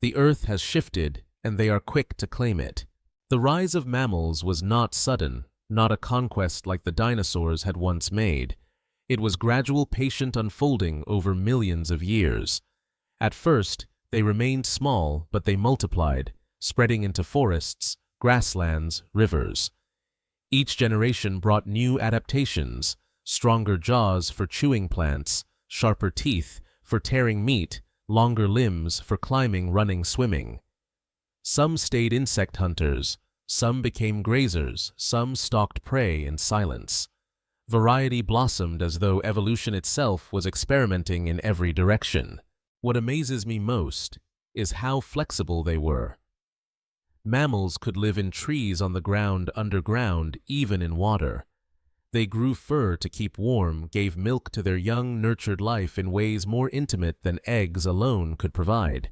The earth has shifted, and they are quick to claim it. The rise of mammals was not sudden, not a conquest like the dinosaurs had once made. It was gradual, patient unfolding over millions of years. At first, they remained small, but they multiplied, spreading into forests, grasslands, rivers. Each generation brought new adaptations: stronger jaws for chewing plants, sharper teeth for tearing meat, longer limbs for climbing, running, swimming. Some stayed insect hunters, some became grazers, some stalked prey in silence. Variety blossomed as though evolution itself was experimenting in every direction. What amazes me most is how flexible they were. Mammals could live in trees, on the ground, underground, even in water. They grew fur to keep warm, gave milk to their young, nurtured life in ways more intimate than eggs alone could provide.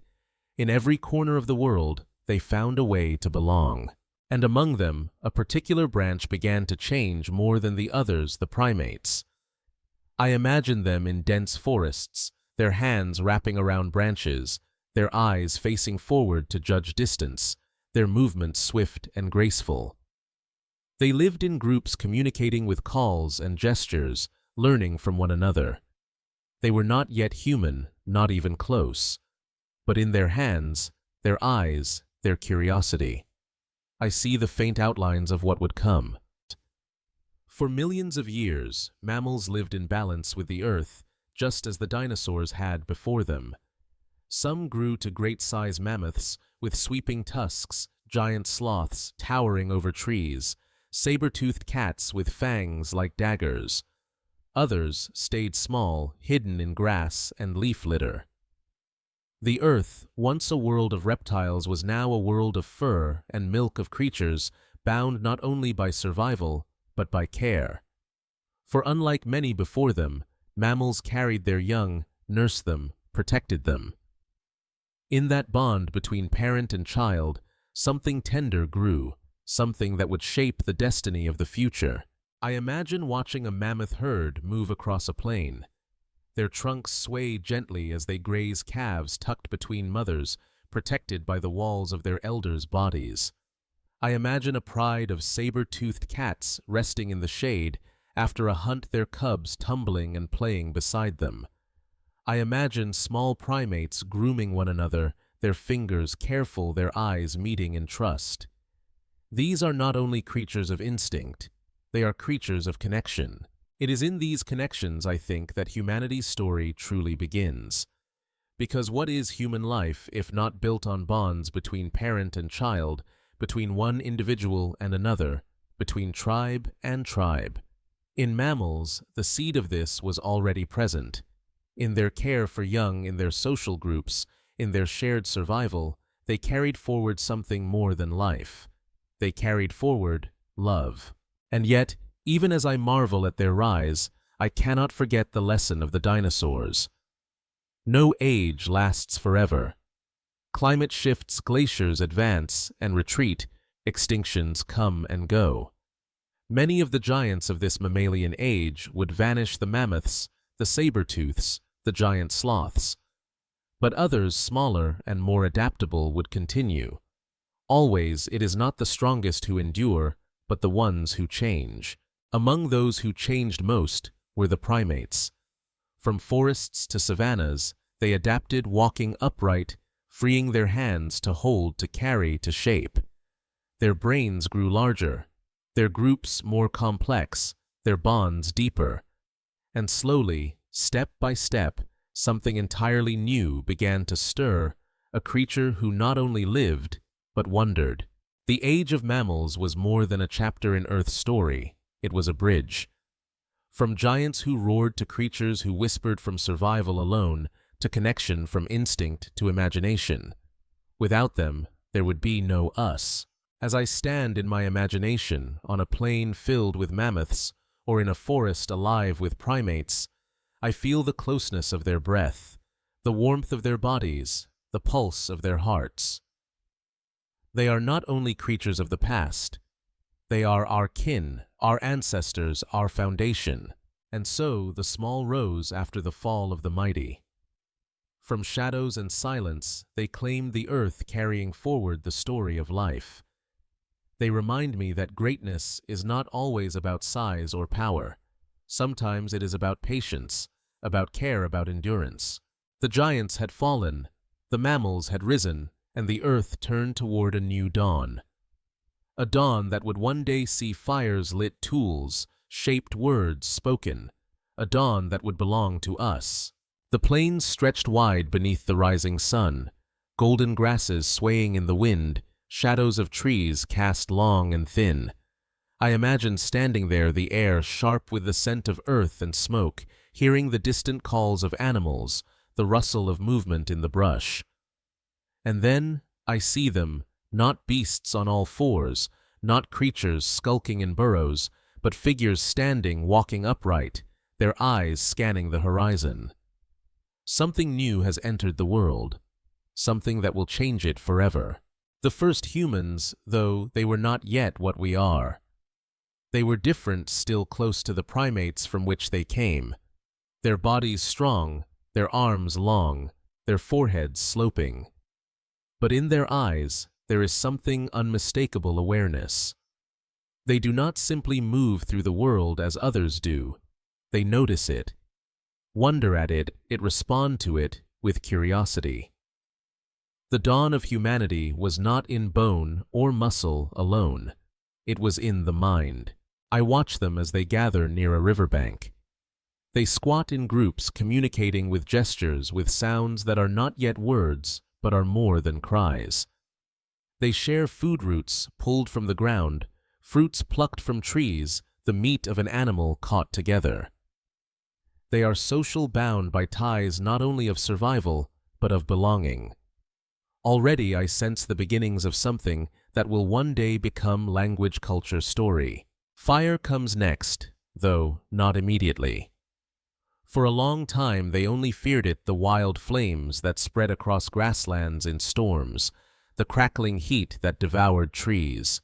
In every corner of the world, they found a way to belong. And among them, a particular branch began to change more than the others, the primates. I imagine them in dense forests, their hands wrapping around branches, their eyes facing forward to judge distance, their movements swift and graceful. They lived in groups, communicating with calls and gestures, learning from one another. They were not yet human, not even close, but in their hands, their eyes, their curiosity, I see the faint outlines of what would come. For millions of years, mammals lived in balance with the earth, just as the dinosaurs had before them. Some grew to great-sized mammoths with sweeping tusks, giant sloths towering over trees, saber-toothed cats with fangs like daggers. Others stayed small, hidden in grass and leaf litter. The earth, once a world of reptiles, was now a world of fur and milk, of creatures bound not only by survival, but by care. For unlike many before them, mammals carried their young, nursed them, protected them. In that bond between parent and child, something tender grew, something that would shape the destiny of the future. I imagine watching a mammoth herd move across a plain. Their trunks sway gently as they graze calves tucked between mothers, protected by the walls of their elders' bodies. I imagine a pride of saber-toothed cats resting in the shade after a hunt, their cubs tumbling and playing beside them. I imagine small primates grooming one another, their fingers careful, their eyes meeting in trust. These are not only creatures of instinct, they are creatures of connection. It is in these connections, I think, that humanity's story truly begins. Because what is human life if not built on bonds between parent and child, between one individual and another, between tribe and tribe? In mammals, the seed of this was already present. In their care for young, in their social groups, in their shared survival, they carried forward something more than life. They carried forward love. And yet, even as I marvel at their rise, I cannot forget the lesson of the dinosaurs. No age lasts forever. Climate shifts, glaciers advance and retreat, extinctions come and go. Many of the giants of this mammalian age would vanish: the mammoths, the saber-tooths, the giant sloths. But others, smaller and more adaptable, would continue. Always, it is not the strongest who endure, but the ones who change. Among those who changed most were the primates. From forests to savannas, they adapted, walking upright, freeing their hands to hold, to carry, to shape. Their brains grew larger, their groups more complex, their bonds deeper. And slowly, step by step, something entirely new began to stir, a creature who not only lived, but wondered. The age of mammals was more than a chapter in Earth's story. It was a bridge. From giants who roared to creatures who whispered, from survival alone to connection, from instinct to imagination. Without them, there would be no us. As I stand in my imagination on a plain filled with mammoths or in a forest alive with primates, I feel the closeness of their breath, the warmth of their bodies, the pulse of their hearts. They are not only creatures of the past, they are our kin, our ancestors, our foundation. And so the small rose after the fall of the mighty. From shadows and silence, they claim the earth, carrying forward the story of life. They remind me that greatness is not always about size or power. Sometimes it is about patience, about care, about endurance. The giants had fallen, the mammals had risen, and the earth turned toward a new dawn. A dawn that would one day see fires lit, tools, shaped, words spoken. A dawn that would belong to us. The plains stretched wide beneath the rising sun, golden grasses swaying in the wind, shadows of trees cast long and thin. I imagine standing there, the air sharp with the scent of earth and smoke, hearing the distant calls of animals, the rustle of movement in the brush. And then I see them, not beasts on all fours, not creatures skulking in burrows, but figures standing, walking upright, their eyes scanning the horizon. Something new has entered the world, something that will change it forever. The first humans, though they were not yet what we are. They were different, still close to the primates from which they came. Their bodies strong, their arms long, their foreheads sloping. But in their eyes, there is something unmistakable: awareness. They do not simply move through the world as others do. They notice it, wonder at it, respond to it with curiosity. The dawn of humanity was not in bone or muscle alone. It was in the mind. I watch them as they gather near a riverbank. They squat in groups, communicating with gestures, with sounds that are not yet words, but are more than cries. They share food roots pulled from the ground, fruits plucked from trees, the meat of an animal caught together. They are social, bound by ties not only of survival, but of belonging. Already I sense the beginnings of something that will one day become language, culture, story. Fire comes next, though not immediately. For a long time they only feared it, the wild flames that spread across grasslands in storms, the crackling heat that devoured trees.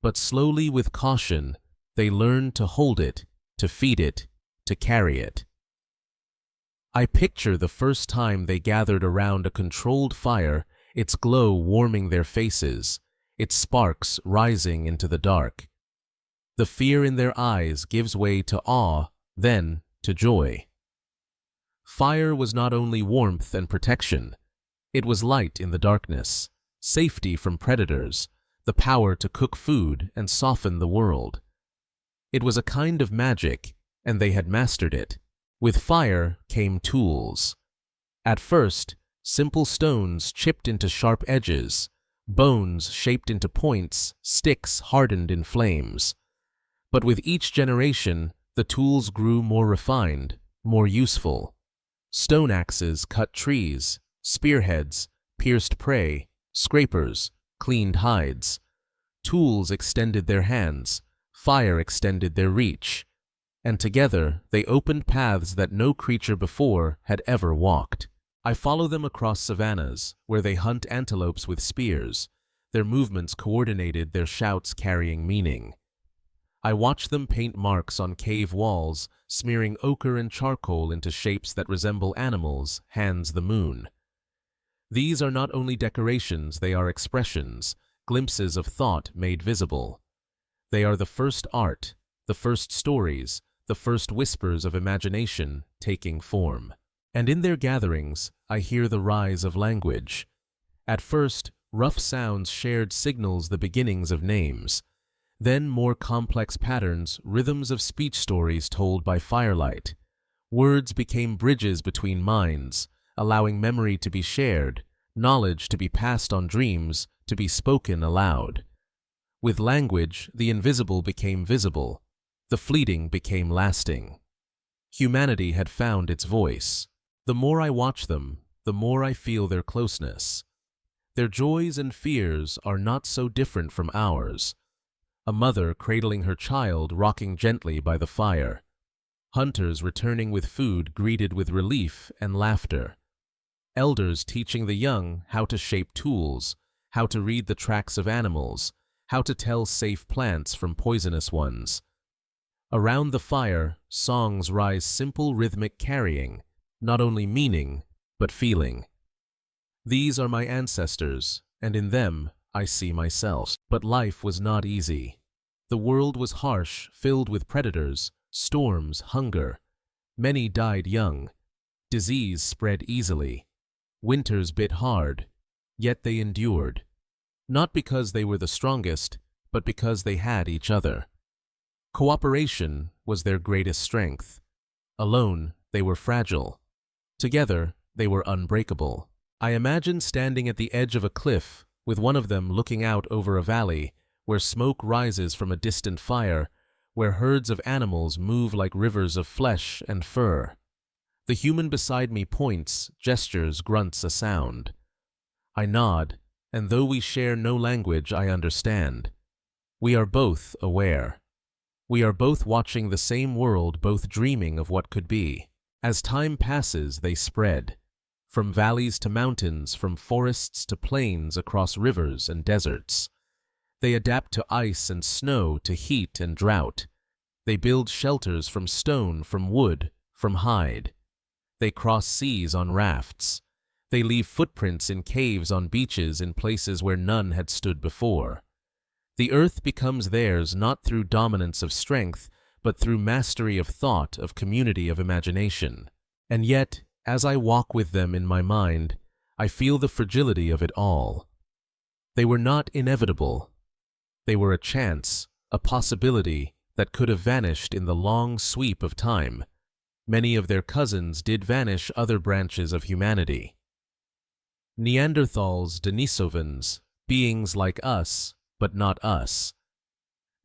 but slowly with caution, they learned to hold it, to feed it, to carry it. I picture the first time they gathered around a controlled fire, its glow warming their faces, its sparks rising into the dark. The fear in their eyes gives way to awe, then to joy. Fire was not only warmth and protection, it was light in the darkness, safety from predators, the power to cook food and soften the world. It was a kind of magic, and they had mastered it. With fire came tools. At first, simple stones chipped into sharp edges, bones shaped into points, sticks hardened in flames. But with each generation, the tools grew more refined, more useful. Stone axes cut trees, spearheads pierced prey, scrapers cleaned hides. Tools extended their hands, fire extended their reach, and together they opened paths that no creature before had ever walked. I follow them across savannas, where they hunt antelopes with spears, their movements coordinated, their shouts carrying meaning. I watch them paint marks on cave walls, smearing ochre and charcoal into shapes that resemble animals, hands the moon. These are not only decorations, they are expressions, glimpses of thought made visible. They are the first art, the first stories, the first whispers of imagination taking form. And in their gatherings, I hear the rise of language. At first, rough sounds shared signals, the beginnings of names. Then more complex patterns, rhythms of speech, stories told by firelight. Words became bridges between minds, allowing memory to be shared, knowledge to be passed on, dreams to be spoken aloud. With language, the invisible became visible, the fleeting became lasting. Humanity had found its voice. The more I watch them, the more I feel their closeness. Their joys and fears are not so different from ours. A mother cradling her child, rocking gently by the fire. Hunters returning with food, greeted with relief and laughter. Elders teaching the young how to shape tools, how to read the tracks of animals, how to tell safe plants from poisonous ones. Around the fire, songs rise, simple rhythmic, carrying not only meaning, but feeling. These are my ancestors, and in them I see myself. But life was not easy. The world was harsh, filled with predators, storms, hunger. Many died young. Disease spread easily. Winters bit hard, yet they endured. Not because they were the strongest, but because they had each other. Cooperation was their greatest strength. Alone, they were fragile. Together, they were unbreakable. I imagine standing at the edge of a cliff, with one of them looking out over a valley, where smoke rises from a distant fire, where herds of animals move like rivers of flesh and fur. The human beside me points, gestures, grunts a sound. I nod, and though we share no language, I understand. We are both aware. We are both watching the same world, both dreaming of what could be. As time passes, they spread. From valleys to mountains, from forests to plains, across rivers and deserts. They adapt to ice and snow, to heat and drought. They build shelters from stone, from wood, from hide. They cross seas on rafts. They leave footprints in caves, on beaches, in places where none had stood before. The earth becomes theirs not through dominance of strength, but through mastery of thought, of community, of imagination. And yet, as I walk with them in my mind, I feel the fragility of it all. They were not inevitable. They were a chance, a possibility that could have vanished in the long sweep of time. Many of their cousins did vanish, other branches of humanity. Neanderthals, Denisovans, beings like us, but not us.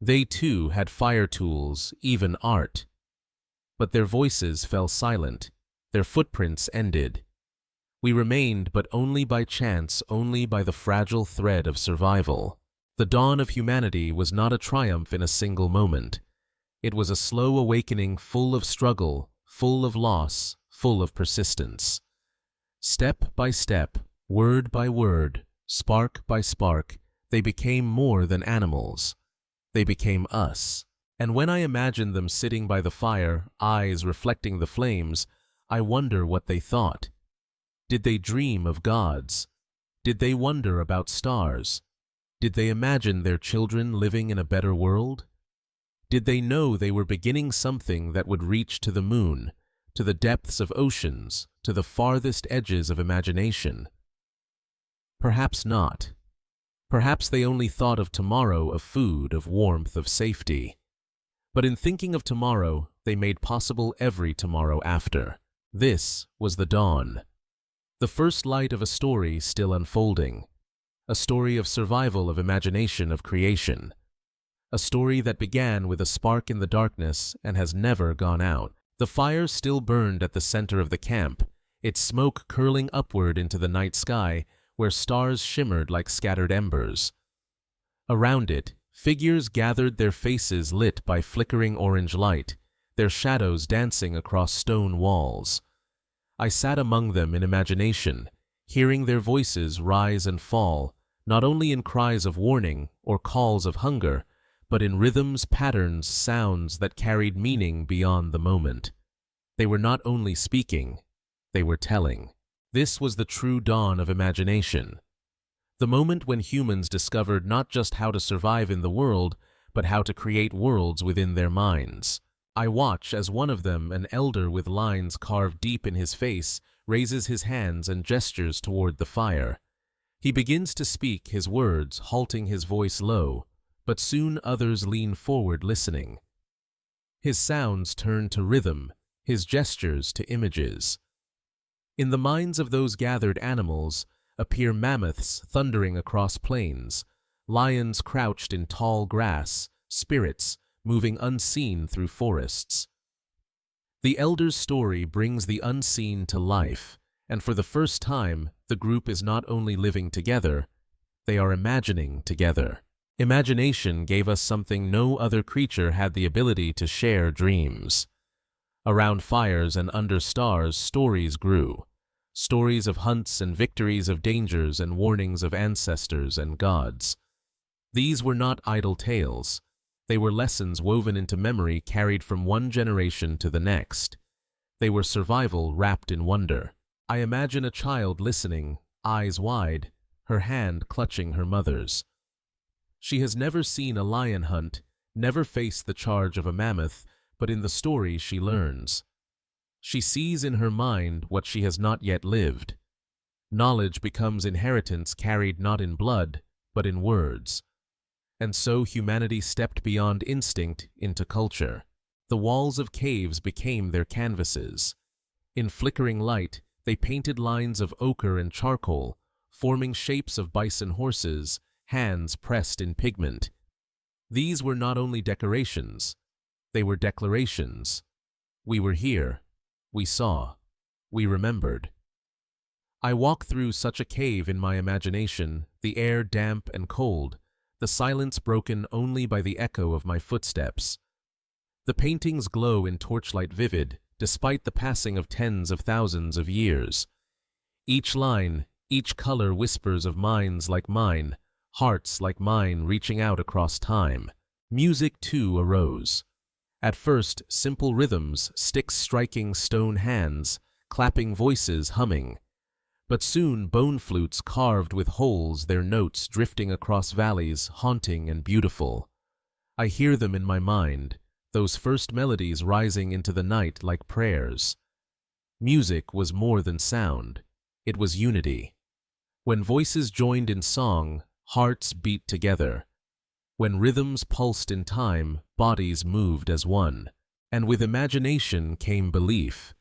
They too had fire tools, even art. But their voices fell silent, their footprints ended. We remained, but only by chance, only by the fragile thread of survival. The dawn of humanity was not a triumph in a single moment. It was a slow awakening, full of struggle, full of loss, full of persistence. Step by step, word by word, spark by spark, they became more than animals. They became us. And when I imagine them sitting by the fire, eyes reflecting the flames, I wonder what they thought. Did they dream of gods? Did they wonder about stars? Did they imagine their children living in a better world? Did they know they were beginning something that would reach to the moon, to the depths of oceans, to the farthest edges of imagination? Perhaps not. Perhaps they only thought of tomorrow, of food, of warmth, of safety. But in thinking of tomorrow, they made possible every tomorrow after. This was the dawn. The first light of a story still unfolding. A story of survival, of imagination, of creation. A story that began with a spark in the darkness and has never gone out. The fire still burned at the center of the camp, its smoke curling upward into the night sky where stars shimmered like scattered embers. Around it, figures gathered, their faces lit by flickering orange light, their shadows dancing across stone walls. I sat among them in imagination, hearing their voices rise and fall, not only in cries of warning or calls of hunger, but in rhythms, patterns, sounds that carried meaning beyond the moment. They were not only speaking, they were telling. This was the true dawn of imagination. The moment when humans discovered not just how to survive in the world, but how to create worlds within their minds. I watch as one of them, an elder with lines carved deep in his face, raises his hands and gestures toward the fire. He begins to speak his words, halting his voice low, but soon others lean forward listening. His sounds turn to rhythm, his gestures to images. In the minds of those gathered animals appear mammoths thundering across plains, lions crouched in tall grass, spirits moving unseen through forests. The elder's story brings the unseen to life, and for the first time, the group is not only living together, they are imagining together. Imagination gave us something no other creature had the ability to share: dreams. Around fires and under stars, stories grew. Stories of hunts and victories, of dangers and warnings, of ancestors and gods. These were not idle tales. They were lessons woven into memory, carried from one generation to the next. They were survival wrapped in wonder. I imagine a child listening, eyes wide, her hand clutching her mother's. She has never seen a lion hunt, never faced the charge of a mammoth, but in the story she learns. She sees in her mind what she has not yet lived. Knowledge becomes inheritance carried not in blood, but in words. And so humanity stepped beyond instinct into culture. The walls of caves became their canvases. In flickering light, they painted lines of ochre and charcoal, forming shapes of bison horses, hands pressed in pigment. These were not only decorations, they were declarations. We were here. We saw. We remembered. I walk through such a cave in my imagination, the air damp and cold, the silence broken only by the echo of my footsteps. The paintings glow in torchlight vivid, despite the passing of tens of thousands of years. Each line, each color whispers of minds like mine, hearts like mine reaching out across time. Music too arose. At first, simple rhythms, sticks striking stone hands, clapping voices humming. But soon bone flutes carved with holes, their notes drifting across valleys, haunting and beautiful. I hear them in my mind, those first melodies rising into the night like prayers. Music was more than sound. It was unity. When voices joined in song, hearts beat together. When rhythms pulsed in time, bodies moved as one. And with imagination came belief.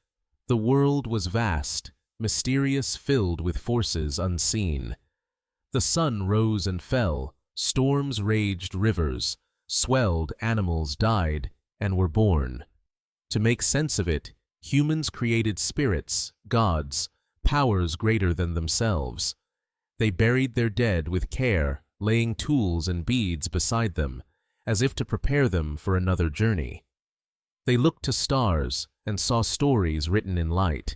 The world was vast, mysterious, filled with forces unseen. The sun rose and fell, storms raged, rivers swelled, animals died and were born. To make sense of it, humans created spirits, gods, powers greater than themselves. They buried their dead with care, laying tools and beads beside them, as if to prepare them for another journey. They looked to stars and saw stories written in light.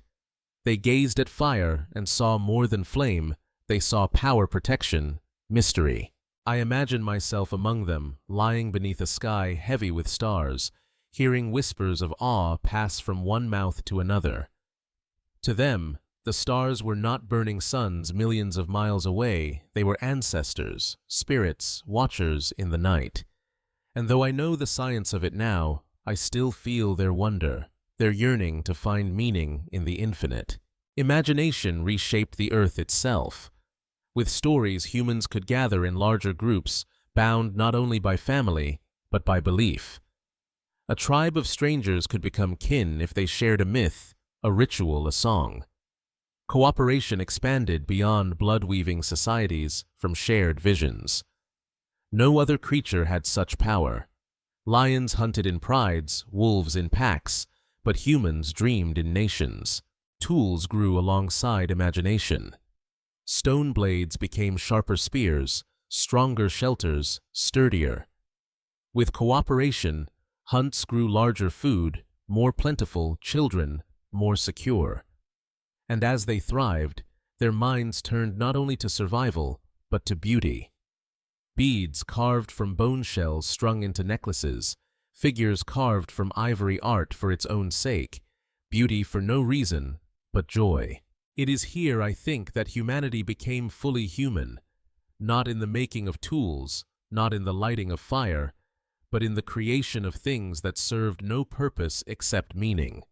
They gazed at fire and saw more than flame. They saw power, protection, mystery. I imagine myself among them, lying beneath a sky heavy with stars, hearing whispers of awe pass from one mouth to another. To them, the stars were not burning suns millions of miles away, they were ancestors, spirits, watchers in the night. And though I know the science of it now, I still feel their wonder, their yearning to find meaning in the infinite. Imagination reshaped the earth itself. With stories, humans could gather in larger groups, bound not only by family, but by belief. A tribe of strangers could become kin if they shared a myth, a ritual, a song. Cooperation expanded beyond blood-weaving societies from shared visions. No other creature had such power. Lions hunted in prides, wolves in packs, but humans dreamed in nations. Tools grew alongside imagination. Stone blades became sharper spears, stronger shelters, sturdier. With cooperation, hunts grew larger food, more plentiful, children, more secure. And as they thrived, their minds turned not only to survival, but to beauty. Beads carved from bone shells strung into necklaces, figures carved from ivory art for its own sake, beauty for no reason but joy. It is here, I think, that humanity became fully human, not in the making of tools, not in the lighting of fire, but in the creation of things that served no purpose except meaning.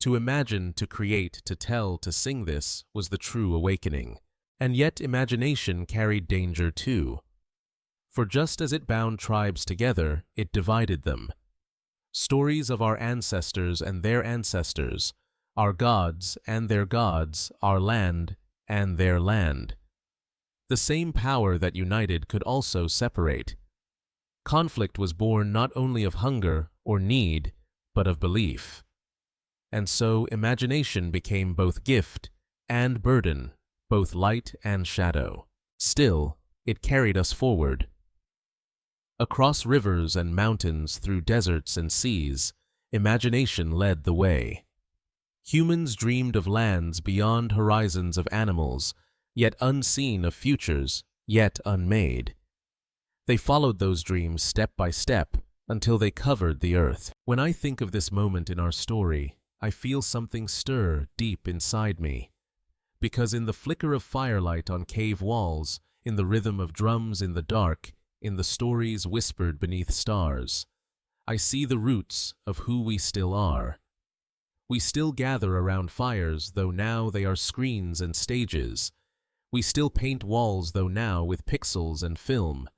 To imagine, to create, to tell, to sing, this was the true awakening. And yet imagination carried danger too. For just as it bound tribes together, it divided them. Stories of our ancestors and their ancestors, our gods and their gods, our land and their land. The same power that united could also separate. Conflict was born not only of hunger or need, but of belief. And so imagination became both gift and burden, both light and shadow. Still, it carried us forward. Across rivers and mountains, through deserts and seas, imagination led the way. Humans dreamed of lands beyond horizons of animals, yet unseen, of futures, yet unmade. They followed those dreams step by step until they covered the earth. When I think of this moment in our story, I feel something stir deep inside me. Because in the flicker of firelight on cave walls, in the rhythm of drums in the dark, in the stories whispered beneath stars, I see the roots of who we still are. We still gather around fires, though now they are screens and stages. We still paint walls, though now with pixels and film.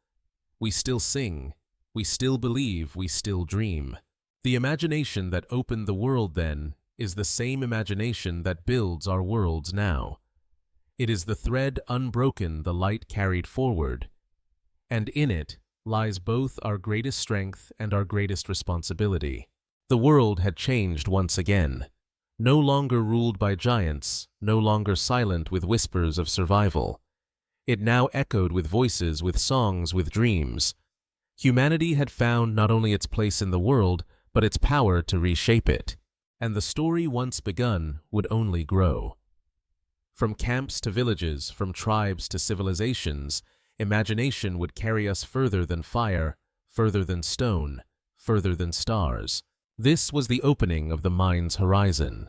We still sing. We still believe. We still dream. The imagination that opened the world then is the same imagination that builds our worlds now. It is the thread unbroken the light carried forward. And in it lies both our greatest strength and our greatest responsibility. The world had changed once again, no longer ruled by giants, no longer silent with whispers of survival. It now echoed with voices, with songs, with dreams. Humanity had found not only its place in the world, but its power to reshape it. And the story once begun would only grow. From camps to villages, from tribes to civilizations, imagination would carry us further than fire, further than stone, further than stars. This was the opening of the mind's horizon.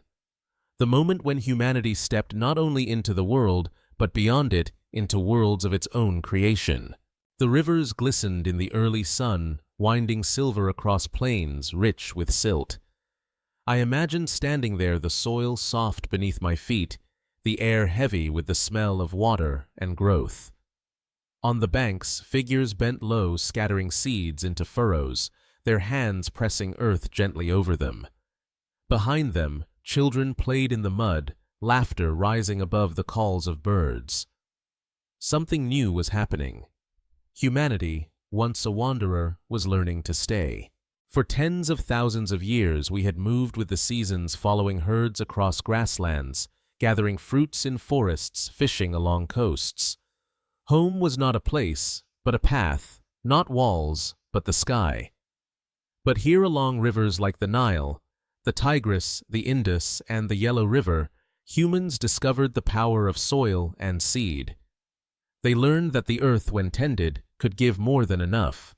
The moment when humanity stepped not only into the world, but beyond it, into worlds of its own creation. The rivers glistened in the early sun, winding silver across plains rich with silt. I imagined standing there, the soil soft beneath my feet, the air heavy with the smell of water and growth. On the banks, figures bent low, scattering seeds into furrows, their hands pressing earth gently over them. Behind them, children played in the mud, laughter rising above the calls of birds. Something new was happening. Humanity, once a wanderer, was learning to stay. For tens of thousands of years we had moved with the seasons, following herds across grasslands, gathering fruits in forests, fishing along coasts. Home was not a place, but a path, not walls, but the sky. But here along rivers like the Nile, the Tigris, the Indus, and the Yellow River, humans discovered the power of soil and seed. They learned that the earth, when tended, could give more than enough.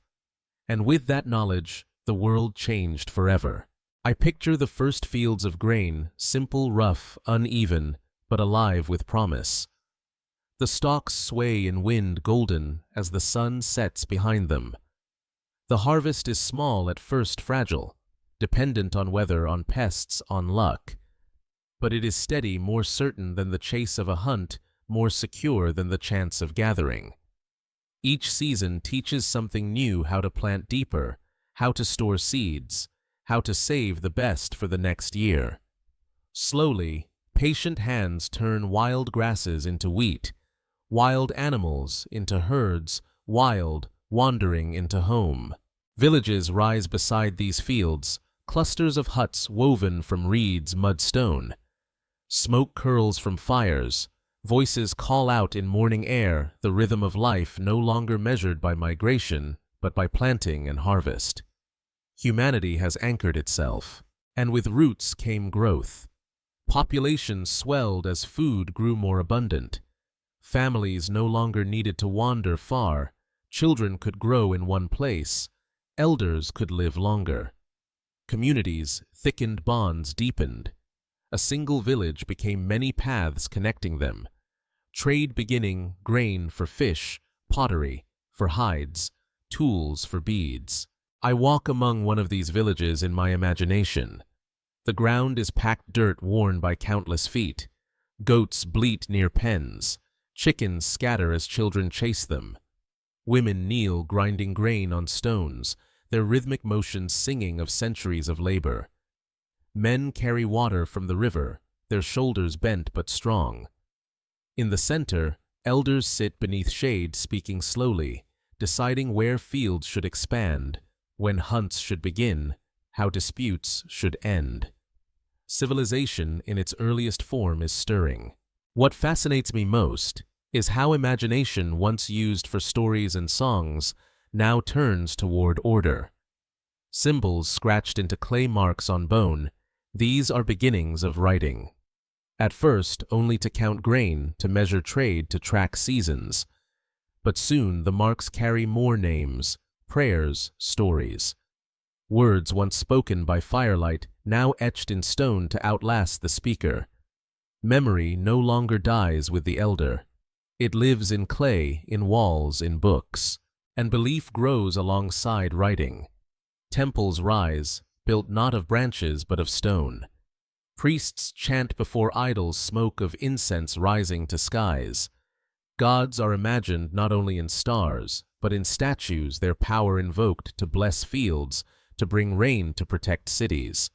And with that knowledge, the world changed forever. I picture the first fields of grain, simple, rough, uneven, but alive with promise. The stalks sway in wind golden as the sun sets behind them. The harvest is small at first, fragile, dependent on weather, on pests, on luck. But it is steady, more certain than the chase of a hunt, more secure than the chance of gathering. Each season teaches something new: how to plant deeper, how to store seeds, how to save the best for the next year. Slowly, patient hands turn wild grasses into wheat, wild animals into herds, wild, wandering into home. Villages rise beside these fields, clusters of huts woven from reeds, mudstone. Smoke curls from fires, voices call out in morning air, the rhythm of life no longer measured by migration, but by planting and harvest. Humanity has anchored itself, and with roots came growth. Populations swelled as food grew more abundant. Families no longer needed to wander far. Children could grow in one place. Elders could live longer. Communities, thickened bonds deepened. A single village became many paths connecting them. Trade beginning, grain for fish, pottery for hides, tools for beads. I walk among one of these villages in my imagination. The ground is packed dirt worn by countless feet. Goats bleat near pens. Chickens scatter as children chase them. Women kneel grinding grain on stones, their rhythmic motions singing of centuries of labor. Men carry water from the river, their shoulders bent but strong. In the center, elders sit beneath shade speaking slowly, deciding where fields should expand, when hunts should begin, how disputes should end. Civilization in its earliest form is stirring. What fascinates me most is how imagination, once used for stories and songs, now turns toward order. Symbols scratched into clay marks on bone, these are beginnings of writing. At first, only to count grain, to measure trade, to track seasons. But soon the marks carry more names, prayers, stories. Words once spoken by firelight, now etched in stone to outlast the speaker. Memory no longer dies with the elder. It lives in clay, in walls, in books. And belief grows alongside writing. Temples rise, built not of branches but of stone. Priests chant before idols, smoke of incense rising to skies. Gods are imagined not only in stars, but in statues, their power invoked to bless fields, to bring rain, to protect cities.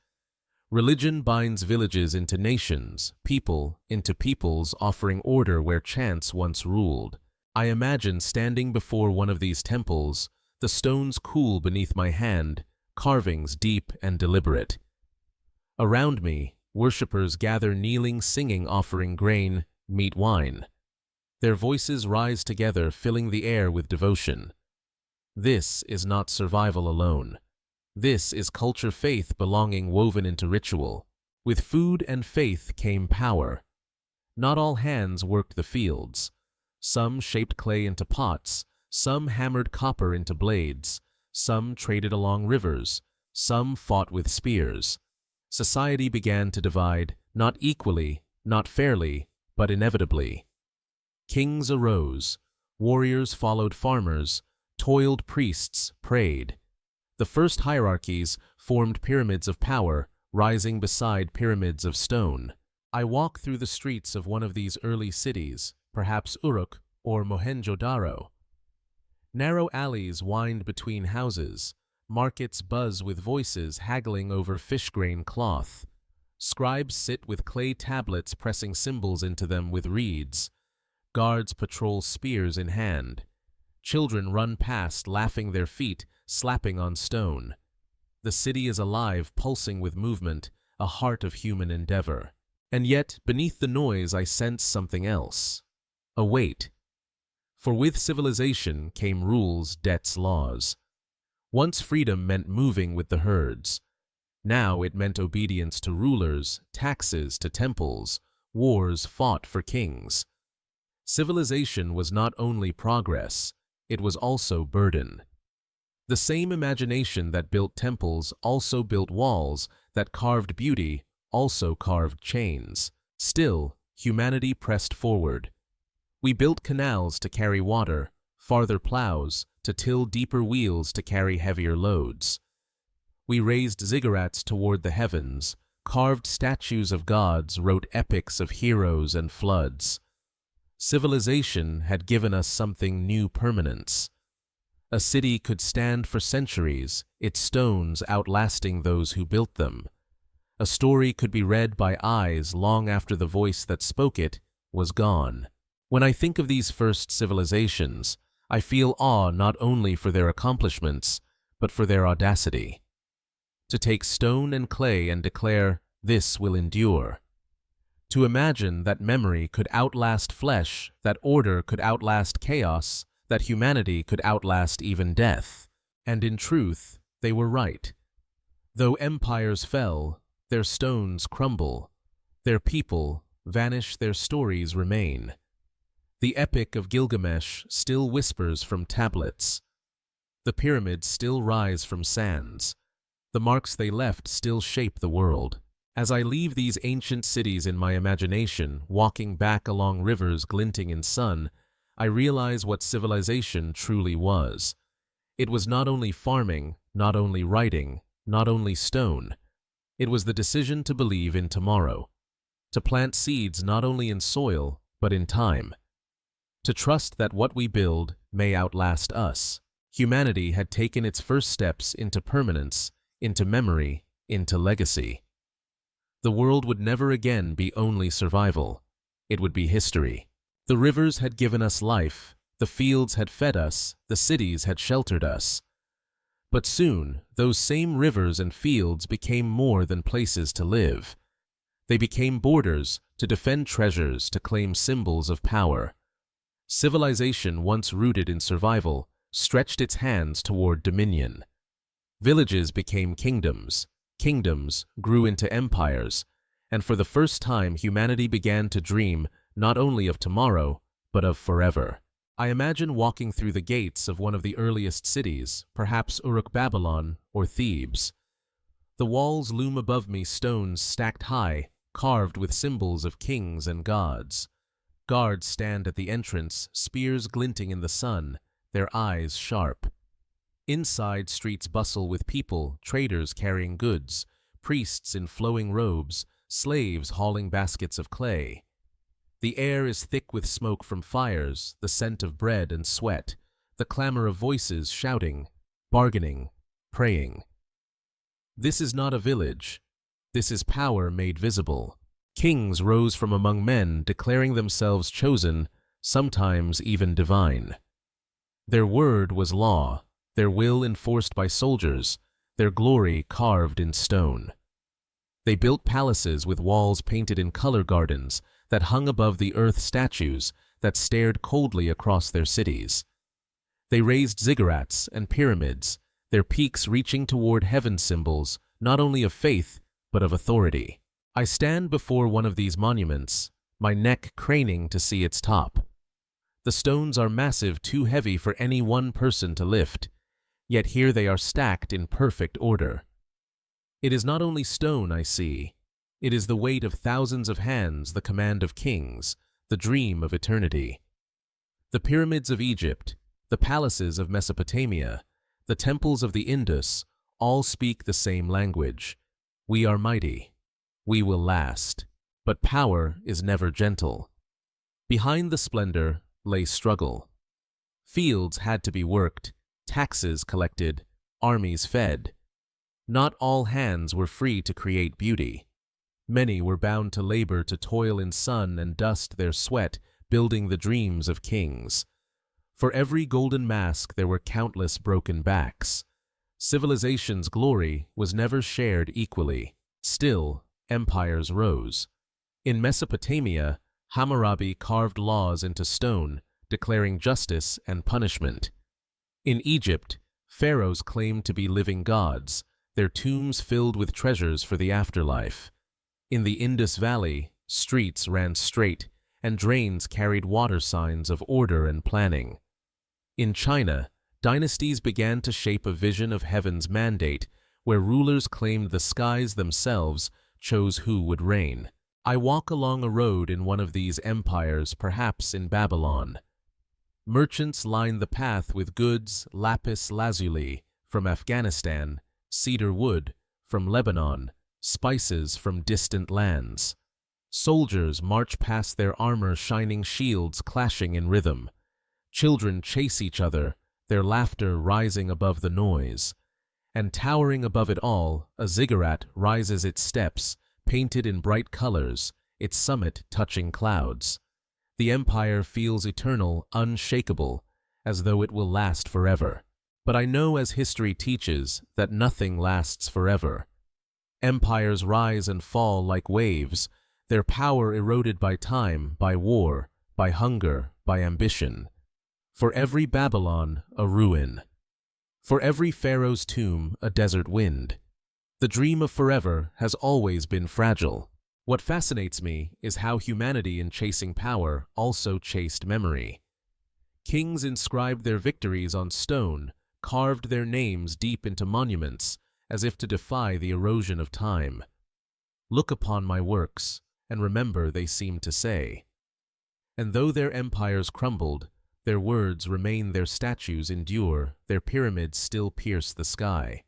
Religion binds villages into nations, people into peoples, offering order where chance once ruled. I imagine standing before one of these temples, the stones cool beneath my hand, carvings deep and deliberate. Around me, worshippers gather kneeling, singing, offering grain, meat, wine. Their voices rise together, filling the air with devotion. This is not survival alone. This is culture, faith, belonging woven into ritual. With food and faith came power. Not all hands worked the fields. Some shaped clay into pots, some hammered copper into blades, some traded along rivers, some fought with spears. Society began to divide, not equally, not fairly, but inevitably. Kings arose, warriors followed farmers, toiled priests prayed. The first hierarchies formed pyramids of power, rising beside pyramids of stone. I walk through the streets of one of these early cities, perhaps Uruk or Mohenjo-Daro. Narrow alleys wind between houses. Markets buzz with voices haggling over fish-grain cloth. Scribes sit with clay tablets, pressing symbols into them with reeds. Guards patrol, spears in hand. Children run past, laughing, their feet slapping on stone. The city is alive, pulsing with movement, a heart of human endeavor. And yet, beneath the noise, I sense something else. A weight. For with civilization came rules, debts, laws. Once freedom meant moving with the herds. Now it meant obedience to rulers, taxes to temples, wars fought for kings. Civilization was not only progress, it was also burden. The same imagination that built temples also built walls, that carved beauty also carved chains. Still, humanity pressed forward. We built canals to carry water, farther plows to till deeper wheels to carry heavier loads. We raised ziggurats toward the heavens, carved statues of gods, wrote epics of heroes and floods. Civilization had given us something new: permanence. A city could stand for centuries, its stones outlasting those who built them. A story could be read by eyes long after the voice that spoke it was gone. When I think of these first civilizations, I feel awe not only for their accomplishments, but for their audacity. To take stone and clay and declare, "This will endure." To imagine that memory could outlast flesh, that order could outlast chaos, that humanity could outlast even death. And in truth, they were right. Though empires fell, their stones crumble, their people vanish, their stories remain. The epic of Gilgamesh still whispers from tablets. The pyramids still rise from sands. The marks they left still shape the world. As I leave these ancient cities in my imagination, walking back along rivers glinting in sun, I realize what civilization truly was. It was not only farming, not only writing, not only stone. It was the decision to believe in tomorrow, to plant seeds not only in soil, but in time, to trust that what we build may outlast us. Humanity had taken its first steps into permanence, into memory, into legacy. The world would never again be only survival. It would be history. The rivers had given us life, the fields had fed us, the cities had sheltered us. But soon, those same rivers and fields became more than places to live. They became borders to defend treasures, to claim symbols of power. Civilization, once rooted in survival, stretched its hands toward dominion. Villages became kingdoms. Kingdoms grew into empires, and for the first time humanity began to dream not only of tomorrow, but of forever. I imagine walking through the gates of one of the earliest cities, perhaps Uruk Babylon or Thebes. The walls loom above me, stones stacked high, carved with symbols of kings and gods. Guards stand at the entrance, spears glinting in the sun, their eyes sharp. Inside, streets bustle with people, traders carrying goods, priests in flowing robes, slaves hauling baskets of clay. The air is thick with smoke from fires, the scent of bread and sweat, the clamor of voices shouting, bargaining, praying. This is not a village. This is power made visible. Kings rose from among men, declaring themselves chosen, sometimes even divine. Their word was law, their will enforced by soldiers, their glory carved in stone. They built palaces with walls painted in color gardens that hung above the earth, statues that stared coldly across their cities. They raised ziggurats and pyramids, their peaks reaching toward heaven, symbols not only of faith, but of authority. I stand before one of these monuments, my neck craning to see its top. The stones are massive, too heavy for any one person to lift, yet here they are stacked in perfect order. It is not only stone I see, it is the weight of thousands of hands, the command of kings, the dream of eternity. The pyramids of Egypt, the palaces of Mesopotamia, the temples of the Indus, all speak the same language. We are mighty. We will last. But power is never gentle. Behind the splendor lay struggle. Fields had to be worked, taxes collected, armies fed. Not all hands were free to create beauty. Many were bound to labor, to toil in sun and dust, their sweat building the dreams of kings. For every golden mask there were countless broken backs. Civilization's glory was never shared equally. Still, empires rose. In Mesopotamia, Hammurabi carved laws into stone, declaring justice and punishment. In Egypt, pharaohs claimed to be living gods, their tombs filled with treasures for the afterlife. In the Indus Valley, streets ran straight, and drains carried water, signs of order and planning. In China, dynasties began to shape a vision of heaven's mandate, where rulers claimed the skies themselves chose who would reign. I walk along a road in one of these empires, perhaps in Babylon. Merchants line the path with goods, lapis lazuli from Afghanistan, cedar wood from Lebanon, spices from distant lands. Soldiers march past, their armor shining, shields clashing in rhythm. Children chase each other, their laughter rising above the noise. And towering above it all, a ziggurat rises its steps, painted in bright colors, its summit touching clouds. The empire feels eternal, unshakable, as though it will last forever. But I know, as history teaches, that nothing lasts forever. Empires rise and fall like waves, their power eroded by time, by war, by hunger, by ambition. For every Babylon, a ruin. For every pharaoh's tomb, a desert wind. The dream of forever has always been fragile. What fascinates me is how humanity, in chasing power, also chased memory. Kings inscribed their victories on stone, carved their names deep into monuments, as if to defy the erosion of time. Look upon my works, and remember, they seem to say. And though their empires crumbled, their words remain, their statues endure, their pyramids still pierce the sky.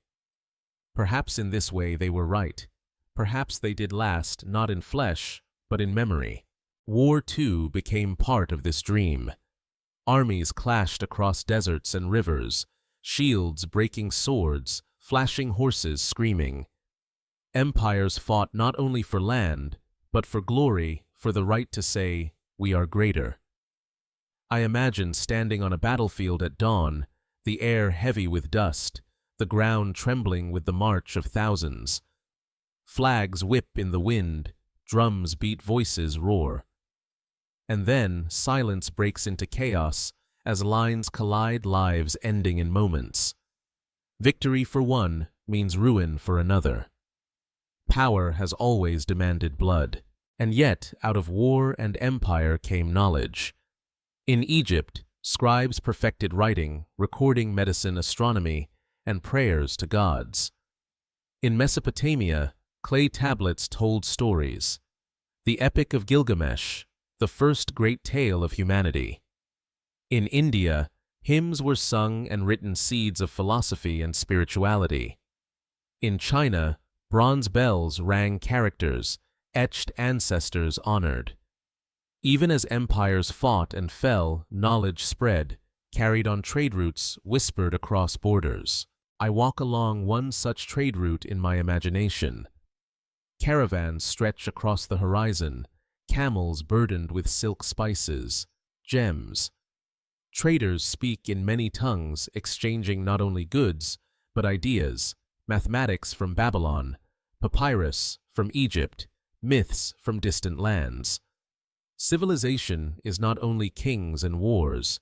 Perhaps in this way they were right. Perhaps they did last, not in flesh, but in memory. War, too, became part of this dream. Armies clashed across deserts and rivers, shields breaking swords, flashing horses screaming. Empires fought not only for land, but for glory, for the right to say, "We are greater." I imagine standing on a battlefield at dawn, the air heavy with dust, the ground trembling with the march of thousands. Flags whip in the wind, drums beat, voices roar. And then silence breaks into chaos as lines collide, lives ending in moments. Victory for one means ruin for another. Power has always demanded blood, and yet out of war and empire came knowledge. In Egypt, scribes perfected writing, recording medicine, astronomy, and prayers to gods. In Mesopotamia, clay tablets told stories. The Epic of Gilgamesh, the first great tale of humanity. In India, hymns were sung and written, seeds of philosophy and spirituality. In China, bronze bells rang, characters, etched, ancestors honored. Even as empires fought and fell, knowledge spread, carried on trade routes, whispered across borders. I walk along one such trade route in my imagination. Caravans stretch across the horizon, camels burdened with silk, spices, gems. Traders speak in many tongues, exchanging not only goods, but ideas, mathematics from Babylon, papyrus from Egypt, myths from distant lands. Civilization is not only kings and wars.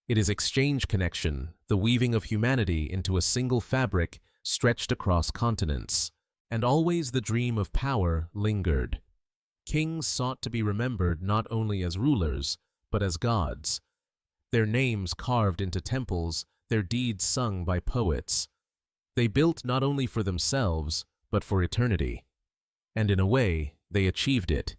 It is exchange, connection, the weaving of humanity into a single fabric stretched across continents. And always the dream of power lingered. Kings sought to be remembered not only as rulers, but as gods. Their names carved into temples, their deeds sung by poets. They built not only for themselves, but for eternity. And in a way, they achieved it.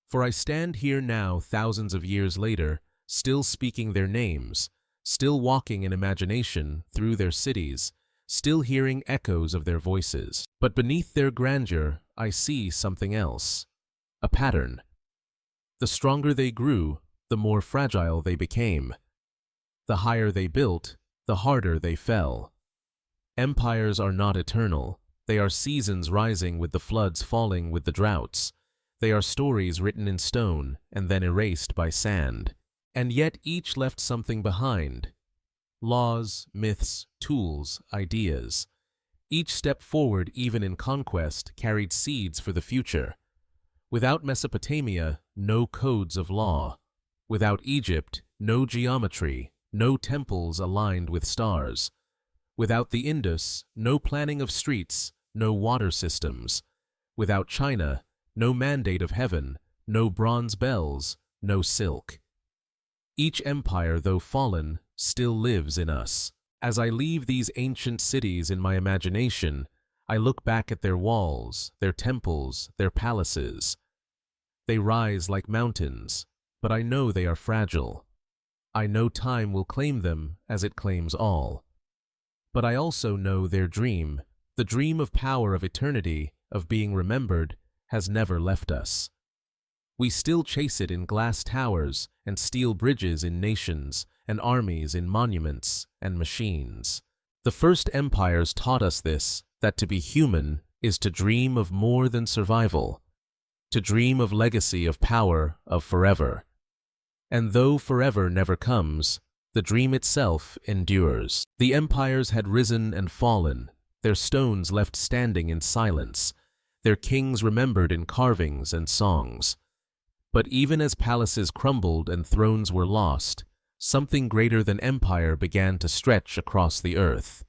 For I stand here now, thousands of years later, still speaking their names, still walking in imagination through their cities, still hearing echoes of their voices. But beneath their grandeur, I see something else. A pattern. The stronger they grew, the more fragile they became. The higher they built, the harder they fell. Empires are not eternal. They are seasons rising with the floods, falling with the droughts. They are stories written in stone and then erased by sand. And yet each left something behind. Laws, myths, tools, ideas. Each step forward, even in conquest, carried seeds for the future. Without Mesopotamia, no codes of law. Without Egypt, no geometry, no temples aligned with stars. Without the Indus, no planning of streets, no water systems. Without China, no mandate of heaven, no bronze bells, no silk. Each empire, though fallen, still lives in us. As I leave these ancient cities in my imagination, I look back at their walls, their temples, their palaces. They rise like mountains, but I know they are fragile. I know time will claim them as it claims all. But I also know their dream, the dream of power, of eternity, of being remembered, has never left us. We still chase it in glass towers and steel bridges, in nations and armies, in monuments and machines. The first empires taught us this, that to be human is to dream of more than survival, to dream of legacy, of power, of forever. And though forever never comes, the dream itself endures. The empires had risen and fallen, their stones left standing in silence, their kings remembered in carvings and songs. But even as palaces crumbled and thrones were lost, something greater than empire began to stretch across the earth.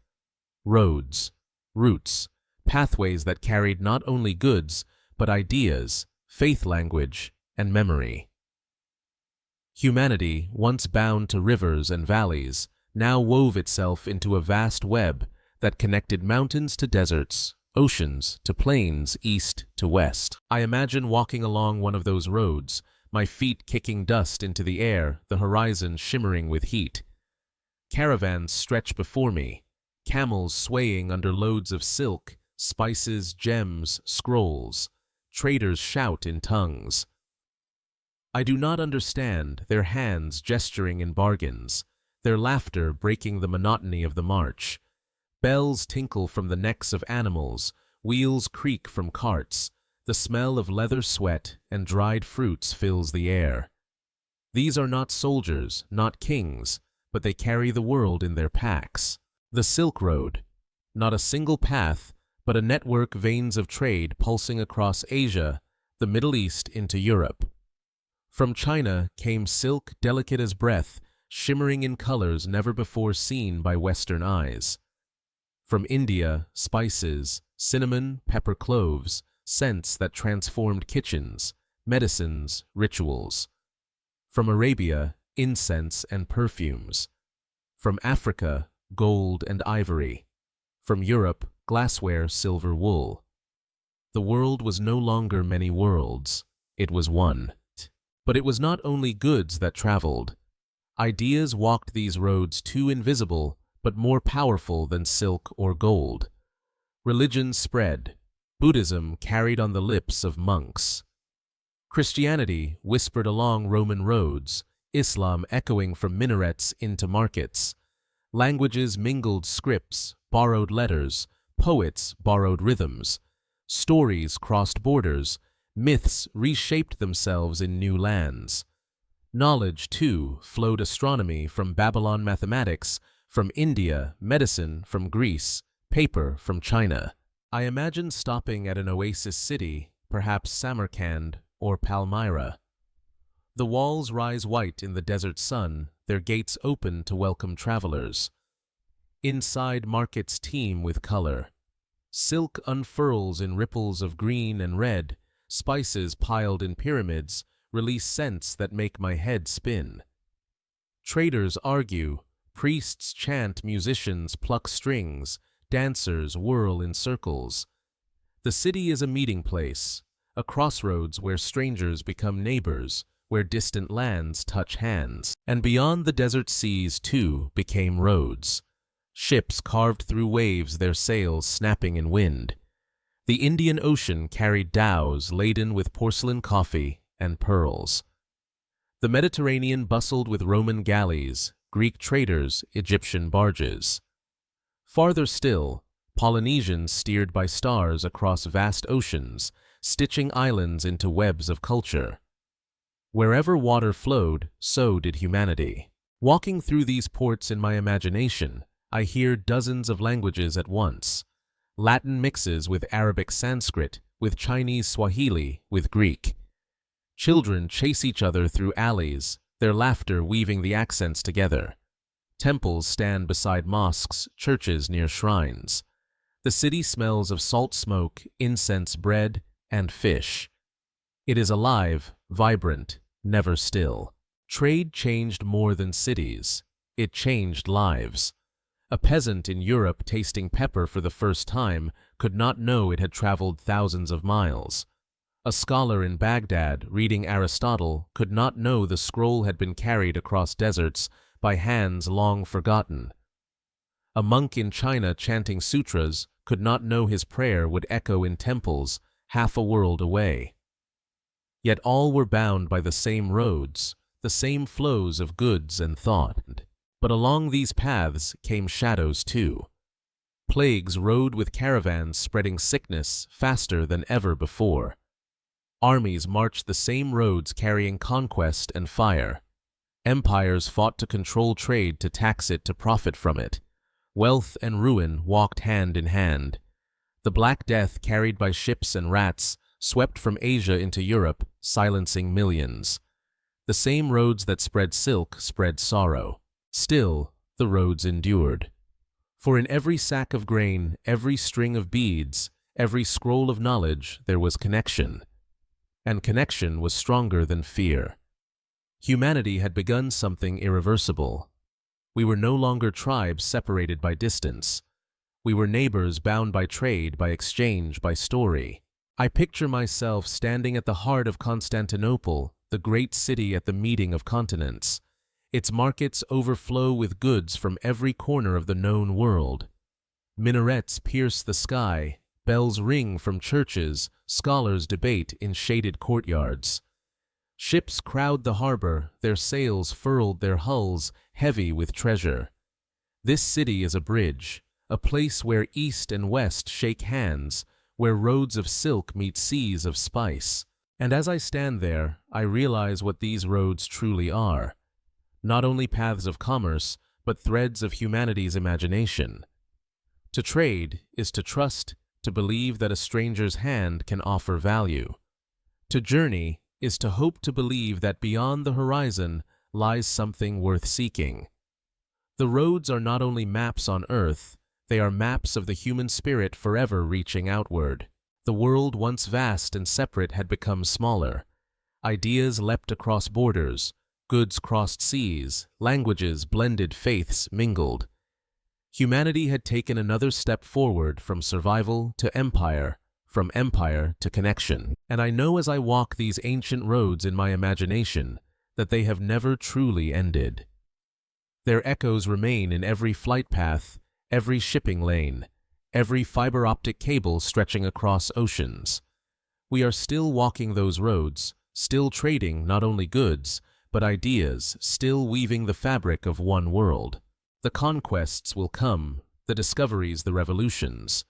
Roads, routes, pathways that carried not only goods, but ideas, faith, language, and memory. Humanity, once bound to rivers and valleys, now wove itself into a vast web that connected mountains to deserts, oceans to plains, east to west. I imagine walking along one of those roads, my feet kicking dust into the air, the horizon shimmering with heat. Caravans stretch before me, camels swaying under loads of silk, spices, gems, scrolls. Traders shout in tongues. I do not understand, their hands gesturing in bargains, their laughter breaking the monotony of the march. Bells tinkle from the necks of animals, wheels creak from carts, the smell of leather, sweat, and dried fruits fills the air. These are not soldiers, not kings, but they carry the world in their packs. The Silk Road, not a single path, but a network, veins of trade pulsing across Asia, the Middle East into Europe. From China came silk delicate as breath, shimmering in colors never before seen by Western eyes. From India, spices, cinnamon, pepper, cloves, scents that transformed kitchens, medicines, rituals. From Arabia, incense and perfumes. From Africa, gold and ivory. From Europe, glassware, silver, wool. The world was no longer many worlds, it was one. But it was not only goods that traveled. Ideas walked these roads, too invisible, but more powerful than silk or gold. Religion spread. Buddhism carried on the lips of monks. Christianity whispered along Roman roads, Islam echoing from minarets into markets. Languages mingled, scripts, borrowed letters, poets borrowed rhythms. Stories crossed borders, myths reshaped themselves in new lands. Knowledge, too, flowed: astronomy from Babylon, mathematics from India, medicine from Greece, paper from China. I imagine stopping at an oasis city, perhaps Samarkand or Palmyra. The walls rise white in the desert sun, their gates open to welcome travelers. Inside, markets teem with color. Silk unfurls in ripples of green and red, spices piled in pyramids release scents that make my head spin. Traders argue, priests chant, musicians pluck strings, dancers whirl in circles. The city is a meeting place, a crossroads where strangers become neighbors, where distant lands touch hands. And beyond, the desert seas, too, became roads. Ships carved through waves, their sails snapping in wind. The Indian Ocean carried dhows laden with porcelain, coffee, and pearls. The Mediterranean bustled with Roman galleys, Greek traders, Egyptian barges. Farther still, Polynesians steered by stars across vast oceans, stitching islands into webs of culture. Wherever water flowed, so did humanity. Walking through these ports in my imagination, I hear dozens of languages at once. Latin mixes with Arabic, Sanskrit, with Chinese, Swahili, with Greek. Children chase each other through alleys, their laughter weaving the accents together. Temples stand beside mosques, churches near shrines. The city smells of salt smoke, incense, bread, and fish. It is alive, vibrant, never still. Trade changed more than cities. it changed lives. A peasant in Europe tasting pepper for the first time could not know it had traveled thousands of miles. A scholar in Baghdad reading Aristotle could not know the scroll had been carried across deserts by hands long forgotten. A monk in China chanting sutras could not know his prayer would echo in temples half a world away. Yet all were bound by the same roads, the same flows of goods and thought. But along these paths came shadows too. Plagues rode with caravans spreading sickness faster than ever before. Armies marched the same roads carrying conquest and fire. Empires fought to control trade, to tax it, to profit from it. Wealth and ruin walked hand in hand. The Black Death, carried by ships and rats, swept from Asia into Europe, silencing millions. The same roads that spread silk spread sorrow. Still, the roads endured. For in every sack of grain, every string of beads, every scroll of knowledge, there was connection. And connection was stronger than fear. Humanity had begun something irreversible. We were no longer tribes separated by distance. We were neighbors bound by trade, by exchange, by story. I picture myself standing at the heart of Constantinople, the great city at the meeting of continents. Its markets overflow with goods from every corner of the known world. Minarets pierce the sky, bells ring from churches, scholars debate in shaded courtyards. Ships crowd the harbor, their sails furled, their hulls heavy with treasure. This city is a bridge, a place where east and west shake hands, where roads of silk meet seas of spice. And as I stand there, I realize what these roads truly are. Not only paths of commerce, but threads of humanity's imagination. To trade is to trust, to believe that a stranger's hand can offer value. To journey is to hope, to believe that beyond the horizon lies something worth seeking. The roads are not only maps on earth, they are maps of the human spirit forever reaching outward. The world, once vast and separate, had become smaller. Ideas leapt across borders, goods crossed seas, languages blended, faiths mingled. Humanity had taken another step forward from survival to empire, from empire to connection. And I know as I walk these ancient roads in my imagination that they have never truly ended. Their echoes remain in every flight path, every shipping lane, every fiber optic cable stretching across oceans. We are still walking those roads, still trading not only goods, but ideas, still weaving the fabric of one world. The conquests will come, the discoveries, the revolutions.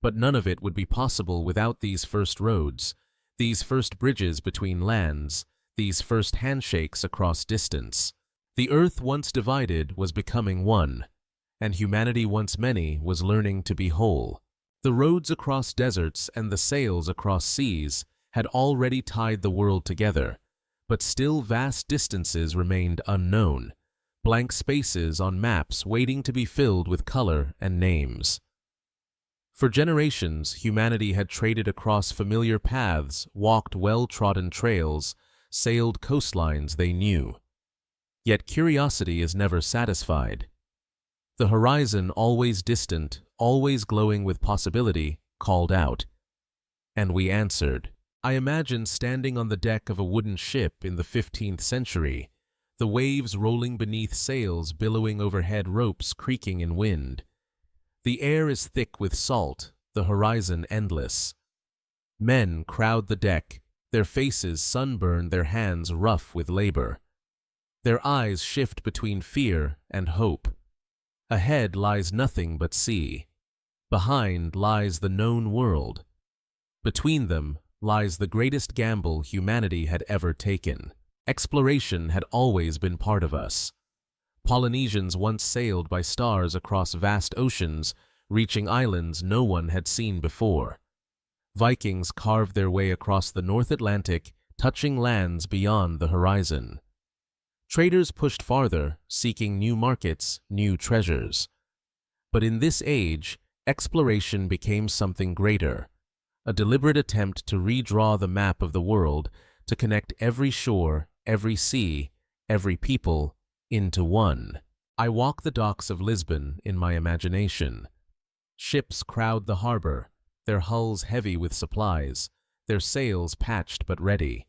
But none of it would be possible without these first roads, these first bridges between lands, these first handshakes across distance. The earth once divided was becoming one, and humanity once many was learning to be whole. The roads across deserts and the sails across seas had already tied the world together, but still vast distances remained unknown, blank spaces on maps waiting to be filled with color and names. For generations, humanity had traded across familiar paths, walked well-trodden trails, sailed coastlines they knew. Yet curiosity is never satisfied. The horizon, always distant, always glowing with possibility, called out. And we answered. I imagine standing on the deck of a wooden ship in the 15th century, the waves rolling beneath sails billowing overhead, ropes creaking in wind. The air is thick with salt, the horizon endless. Men crowd the deck, their faces sunburned, their hands rough with labor. Their eyes shift between fear and hope. Ahead lies nothing but sea. Behind lies the known world. Between them lies the greatest gamble humanity had ever taken. Exploration had always been part of us. Polynesians once sailed by stars across vast oceans, reaching islands no one had seen before. Vikings carved their way across the North Atlantic, touching lands beyond the horizon. Traders pushed farther, seeking new markets, new treasures. But in this age, exploration became something greater, a deliberate attempt to redraw the map of the world, to connect every shore, every sea, every people into one. I walk the docks of Lisbon in my imagination. Ships crowd the harbor, their hulls heavy with supplies, their sails patched but ready.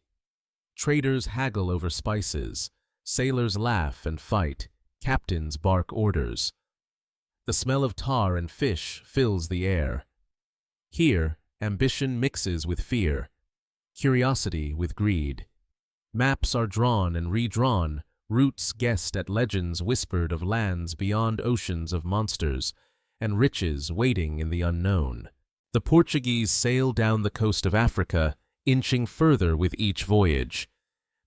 Traders haggle over spices, sailors laugh and fight, captains bark orders. The smell of tar and fish fills the air. Here, ambition mixes with fear, curiosity with greed. Maps are drawn and redrawn, routes guessed at legends whispered of lands beyond oceans of monsters, and riches waiting in the unknown. The Portuguese sail down the coast of Africa, inching further with each voyage.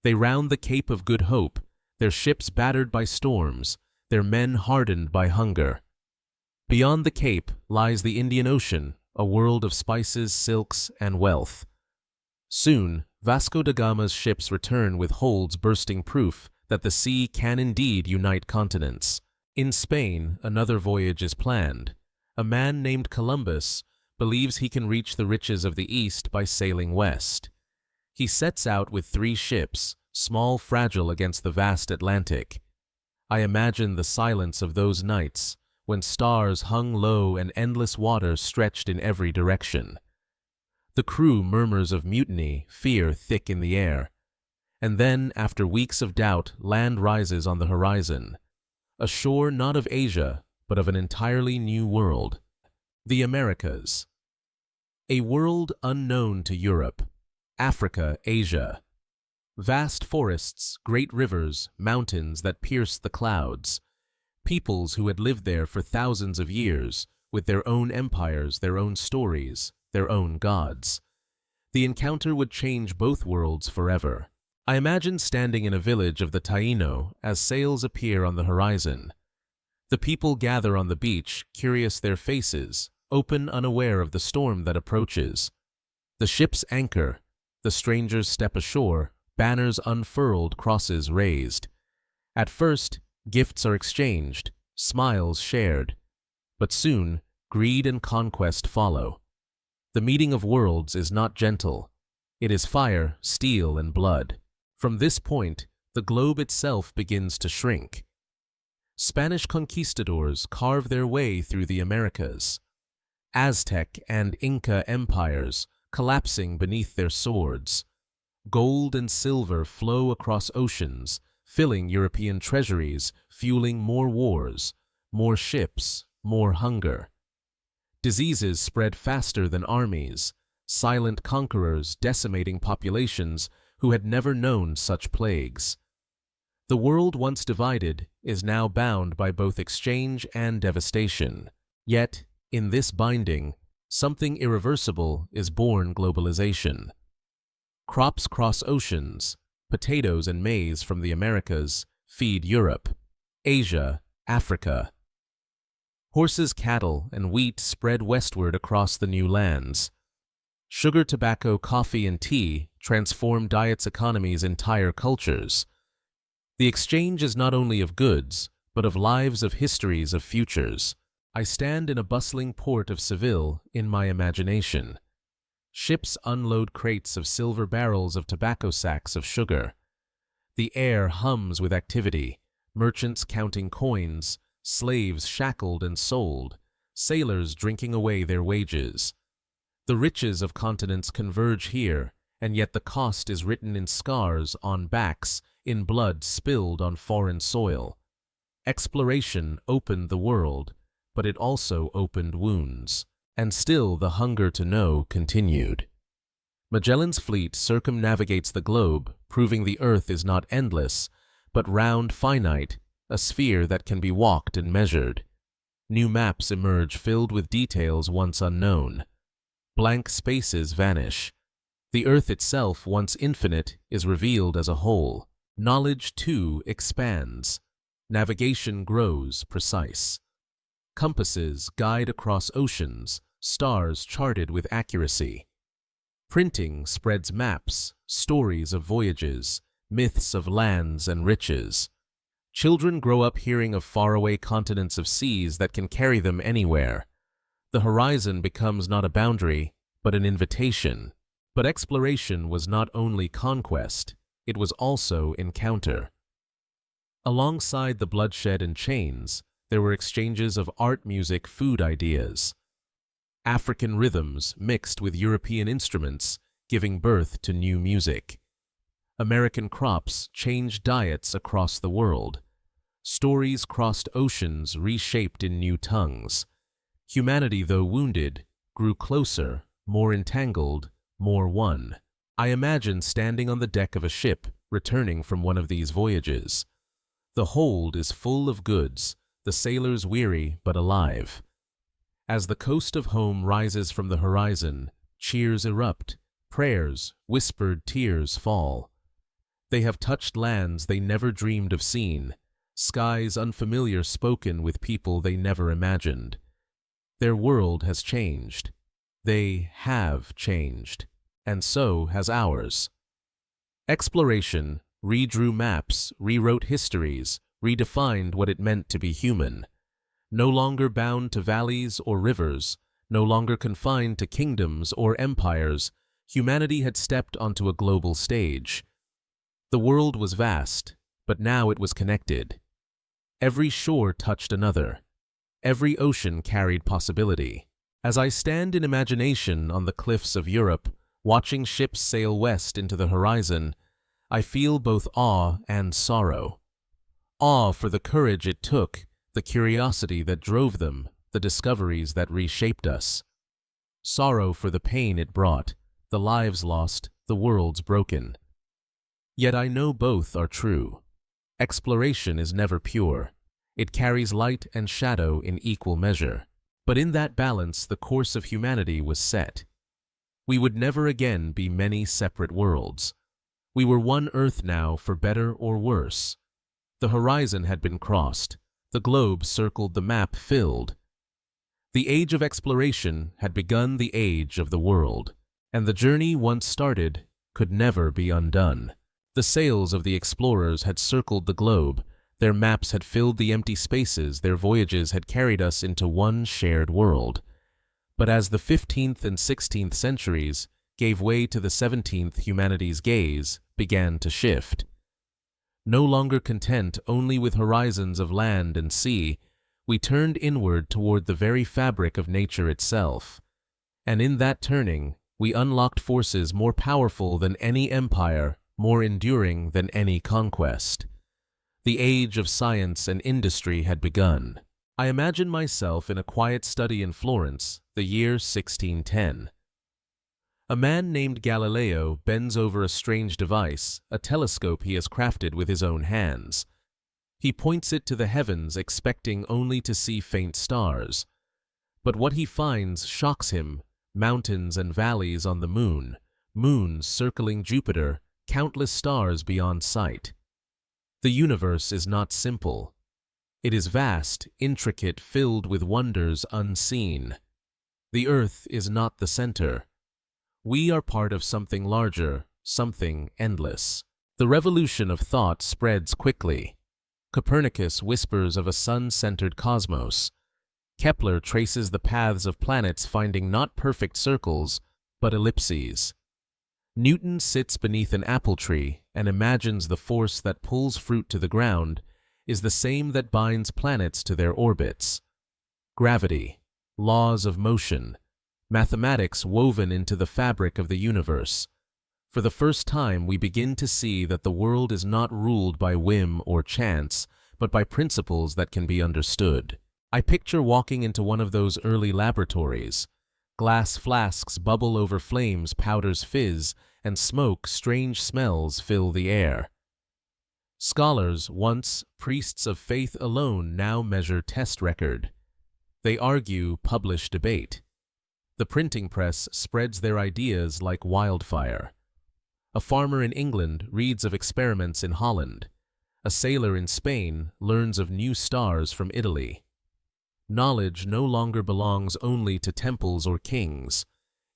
They round the Cape of Good Hope, their ships battered by storms, their men hardened by hunger. Beyond the Cape lies the Indian Ocean, a world of spices, silks, and wealth. Soon, Vasco da Gama's ships return with holds bursting proof that the sea can indeed unite continents. In Spain, another voyage is planned. A man named Columbus believes he can reach the riches of the East by sailing west. He sets out with 3 ships, small, fragile against the vast Atlantic. I imagine the silence of those nights, when stars hung low and endless water stretched in every direction. The crew murmurs of mutiny, fear thick in the air. And then, after weeks of doubt, land rises on the horizon. A shore not of Asia, but of an entirely new world. The Americas. A world unknown to Europe, Africa, Asia. Vast forests, great rivers, mountains that pierce the clouds. Peoples who had lived there for thousands of years, with their own empires, their own stories, their own gods. The encounter would change both worlds forever. I imagine standing in a village of the Taino as sails appear on the horizon. The people gather on the beach, curious their faces, open unaware of the storm that approaches. The ships anchor, the strangers step ashore, banners unfurled, crosses raised. At first, gifts are exchanged, smiles shared. But soon, greed and conquest follow. The meeting of worlds is not gentle. It is fire, steel, and blood. From this point, the globe itself begins to shrink. Spanish conquistadors carve their way through the Americas. Aztec and Inca empires collapsing beneath their swords. Gold and silver flow across oceans, filling European treasuries, fueling more wars, more ships, more hunger. Diseases spread faster than armies, silent conquerors decimating populations who had never known such plagues. The world once divided is now bound by both exchange and devastation. Yet, in this binding, something irreversible is born: globalization. Crops cross oceans. Potatoes and maize from the Americas feed Europe, Asia, Africa. Horses, cattle, and wheat spread westward across the new lands. Sugar, tobacco, coffee, and tea transform diets, economies, entire cultures. The exchange is not only of goods, but of lives, of histories, of futures. I stand in a bustling port of Seville in my imagination. Ships unload crates of silver, barrels of tobacco, sacks of sugar. The air hums with activity, merchants counting coins, slaves shackled and sold, sailors drinking away their wages. The riches of continents converge here, and yet the cost is written in scars on backs, in blood spilled on foreign soil. Exploration opened the world, but it also opened wounds. And still the hunger to know continued. Magellan's fleet circumnavigates the globe, proving the earth is not endless, but round, finite, a sphere that can be walked and measured. New maps emerge filled with details once unknown. Blank spaces vanish. The earth itself, once infinite, is revealed as a whole. Knowledge, too, expands. Navigation grows precise. Compasses guide across oceans, stars charted with accuracy. Printing spreads maps, stories of voyages, myths of lands and riches. Children grow up hearing of faraway continents of seas that can carry them anywhere. The horizon becomes not a boundary, but an invitation. But exploration was not only conquest, it was also encounter. Alongside the bloodshed and chains, there were exchanges of art, music, food ideas. African rhythms mixed with European instruments, giving birth to new music. American crops changed diets across the world. Stories crossed oceans, reshaped in new tongues. Humanity, though wounded, grew closer, more entangled, more one. I imagine standing on the deck of a ship, returning from one of these voyages. The hold is full of goods, the sailors weary but alive. As the coast of home rises from the horizon, cheers erupt, prayers, whispered tears fall. They have touched lands they never dreamed of seeing, skies unfamiliar spoken with people they never imagined. Their world has changed. They have changed, and so has ours. Exploration redrew maps, rewrote histories, redefined what it meant to be human. No longer bound to valleys or rivers, no longer confined to kingdoms or empires, humanity had stepped onto a global stage. The world was vast, but now it was connected. Every shore touched another. Every ocean carried possibility. As I stand in imagination on the cliffs of Europe, watching ships sail west into the horizon, I feel both awe and sorrow. Awe for the courage it took, the curiosity that drove them, the discoveries that reshaped us. Sorrow for the pain it brought, the lives lost, the worlds broken. Yet I know both are true. Exploration is never pure. It carries light and shadow in equal measure. But in that balance, the course of humanity was set. We would never again be many separate worlds. We were one Earth now, for better or worse. The horizon had been crossed. The globe circled, the map filled. The age of exploration had begun, the age of the world. And the journey once started could never be undone. The sails of the explorers had circled the globe. Their maps had filled the empty spaces. Their voyages had carried us into one shared world. But as the 15th and 16th centuries gave way to the 17th, humanity's gaze began to shift. No longer content only with horizons of land and sea, we turned inward toward the very fabric of nature itself. And in that turning, we unlocked forces more powerful than any empire, more enduring than any conquest. The age of science and industry had begun. I imagine myself in a quiet study in Florence, the year 1610. A man named Galileo bends over a strange device, a telescope he has crafted with his own hands. He points it to the heavens, expecting only to see faint stars. But what he finds shocks him: mountains and valleys on the moon, moons circling Jupiter, countless stars beyond sight. The universe is not simple. It is vast, intricate, filled with wonders unseen. The Earth is not the center. We are part of something larger, something endless. The revolution of thought spreads quickly. Copernicus whispers of a sun-centered cosmos. Kepler traces the paths of planets, finding not perfect circles, but ellipses. Newton sits beneath an apple tree and imagines the force that pulls fruit to the ground is the same that binds planets to their orbits. Gravity, laws of motion, mathematics woven into the fabric of the universe. For the first time, we begin to see that the world is not ruled by whim or chance, but by principles that can be understood. I picture walking into one of those early laboratories. Glass flasks bubble over flames, powders fizz, and smoke, strange smells fill the air. Scholars, once priests of faith alone, now measure test record. They argue, publish, debate. The printing press spreads their ideas like wildfire. A farmer in England reads of experiments in Holland. A sailor in Spain learns of new stars from Italy. Knowledge no longer belongs only to temples or kings.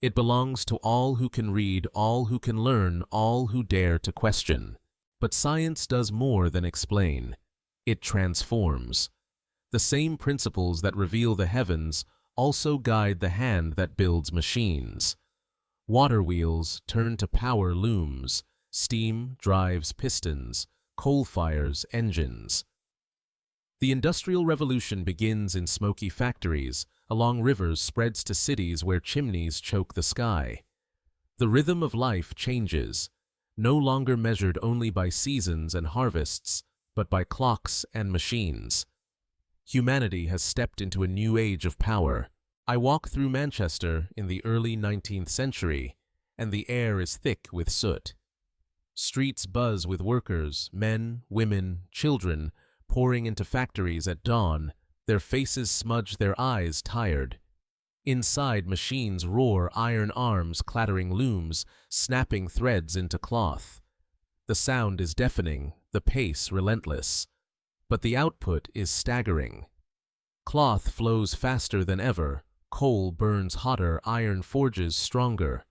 It belongs to all who can read, all who can learn, all who dare to question. But science does more than explain. It transforms. The same principles that reveal the heavens also guide the hand that builds machines. Water wheels turn to power looms. Steam drives pistons. coal fires, engines. The Industrial Revolution begins in smoky factories, along rivers spreads to cities where chimneys choke the sky. The rhythm of life changes, no longer measured only by seasons and harvests, but by clocks and machines. Humanity has stepped into a new age of power. I walk through Manchester in the early 19th century, and the air is thick with soot. Streets buzz with workers, men, women, children, pouring into factories at dawn, their faces smudge, their eyes tired. Inside, machines roar, iron arms clattering looms, snapping threads into cloth. The sound is deafening, the pace relentless. But the output is staggering. Cloth flows faster than ever, coal burns hotter, iron forges stronger.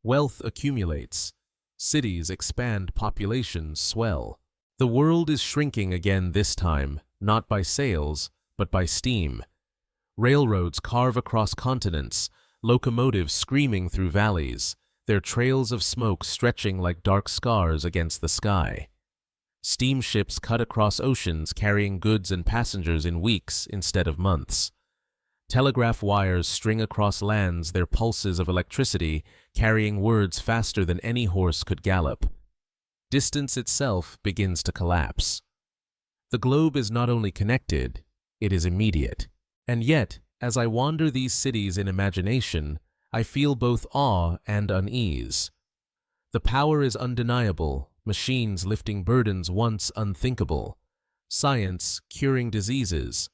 Wealth accumulates. Cities expand, populations swell. The world is shrinking again this time, not by sails, but by steam. Railroads carve across continents, locomotives screaming through valleys, their trails of smoke stretching like dark scars against the sky. Steamships cut across oceans carrying goods and passengers in weeks instead of months. Telegraph wires string across lands, their pulses of electricity carrying words faster than any horse could gallop. Distance itself begins to collapse. The globe is not only connected, it is immediate. And yet, as I wander these cities in imagination, I feel both awe and unease. The power is undeniable, machines lifting burdens once unthinkable, science curing diseases,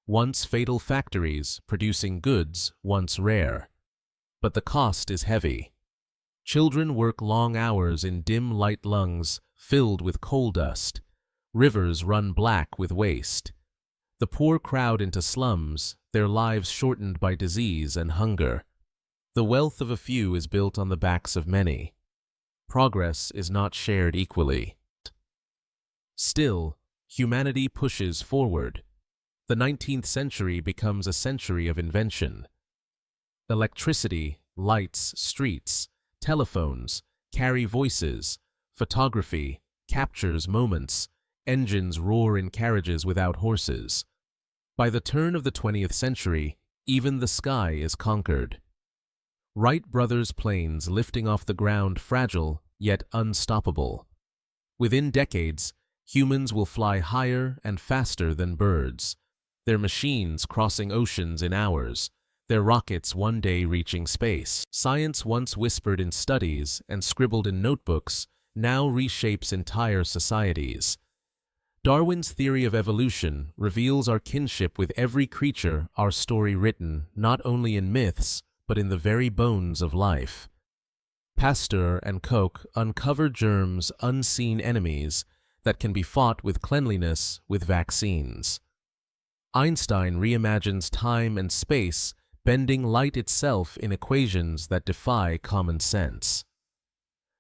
once fatal factories producing goods once rare. But the cost is heavy. Children work long hours in dim light lungs filled with coal dust. Rivers run black with waste. The poor crowd into slums, their lives shortened by disease and hunger. The wealth of a few is built on the backs of many. Progress is not shared equally. Still, humanity pushes forward. The 19th century becomes a century of invention. Electricity, lights, streets, telephones, carry voices, photography, captures moments, engines roar in carriages without horses. By the turn of the 20th century, even the sky is conquered. Wright brothers' planes lifting off the ground fragile yet unstoppable. Within decades, humans will fly higher and faster than birds, their machines crossing oceans in hours, their rockets one day reaching space. Science once whispered in studies and scribbled in notebooks now reshapes entire societies. Darwin's theory of evolution reveals our kinship with every creature, our story written not only in myths, but in the very bones of life. Pasteur and Koch uncover germs, unseen enemies, that can be fought with cleanliness, with vaccines. Einstein reimagines time and space, bending light itself in equations that defy common sense.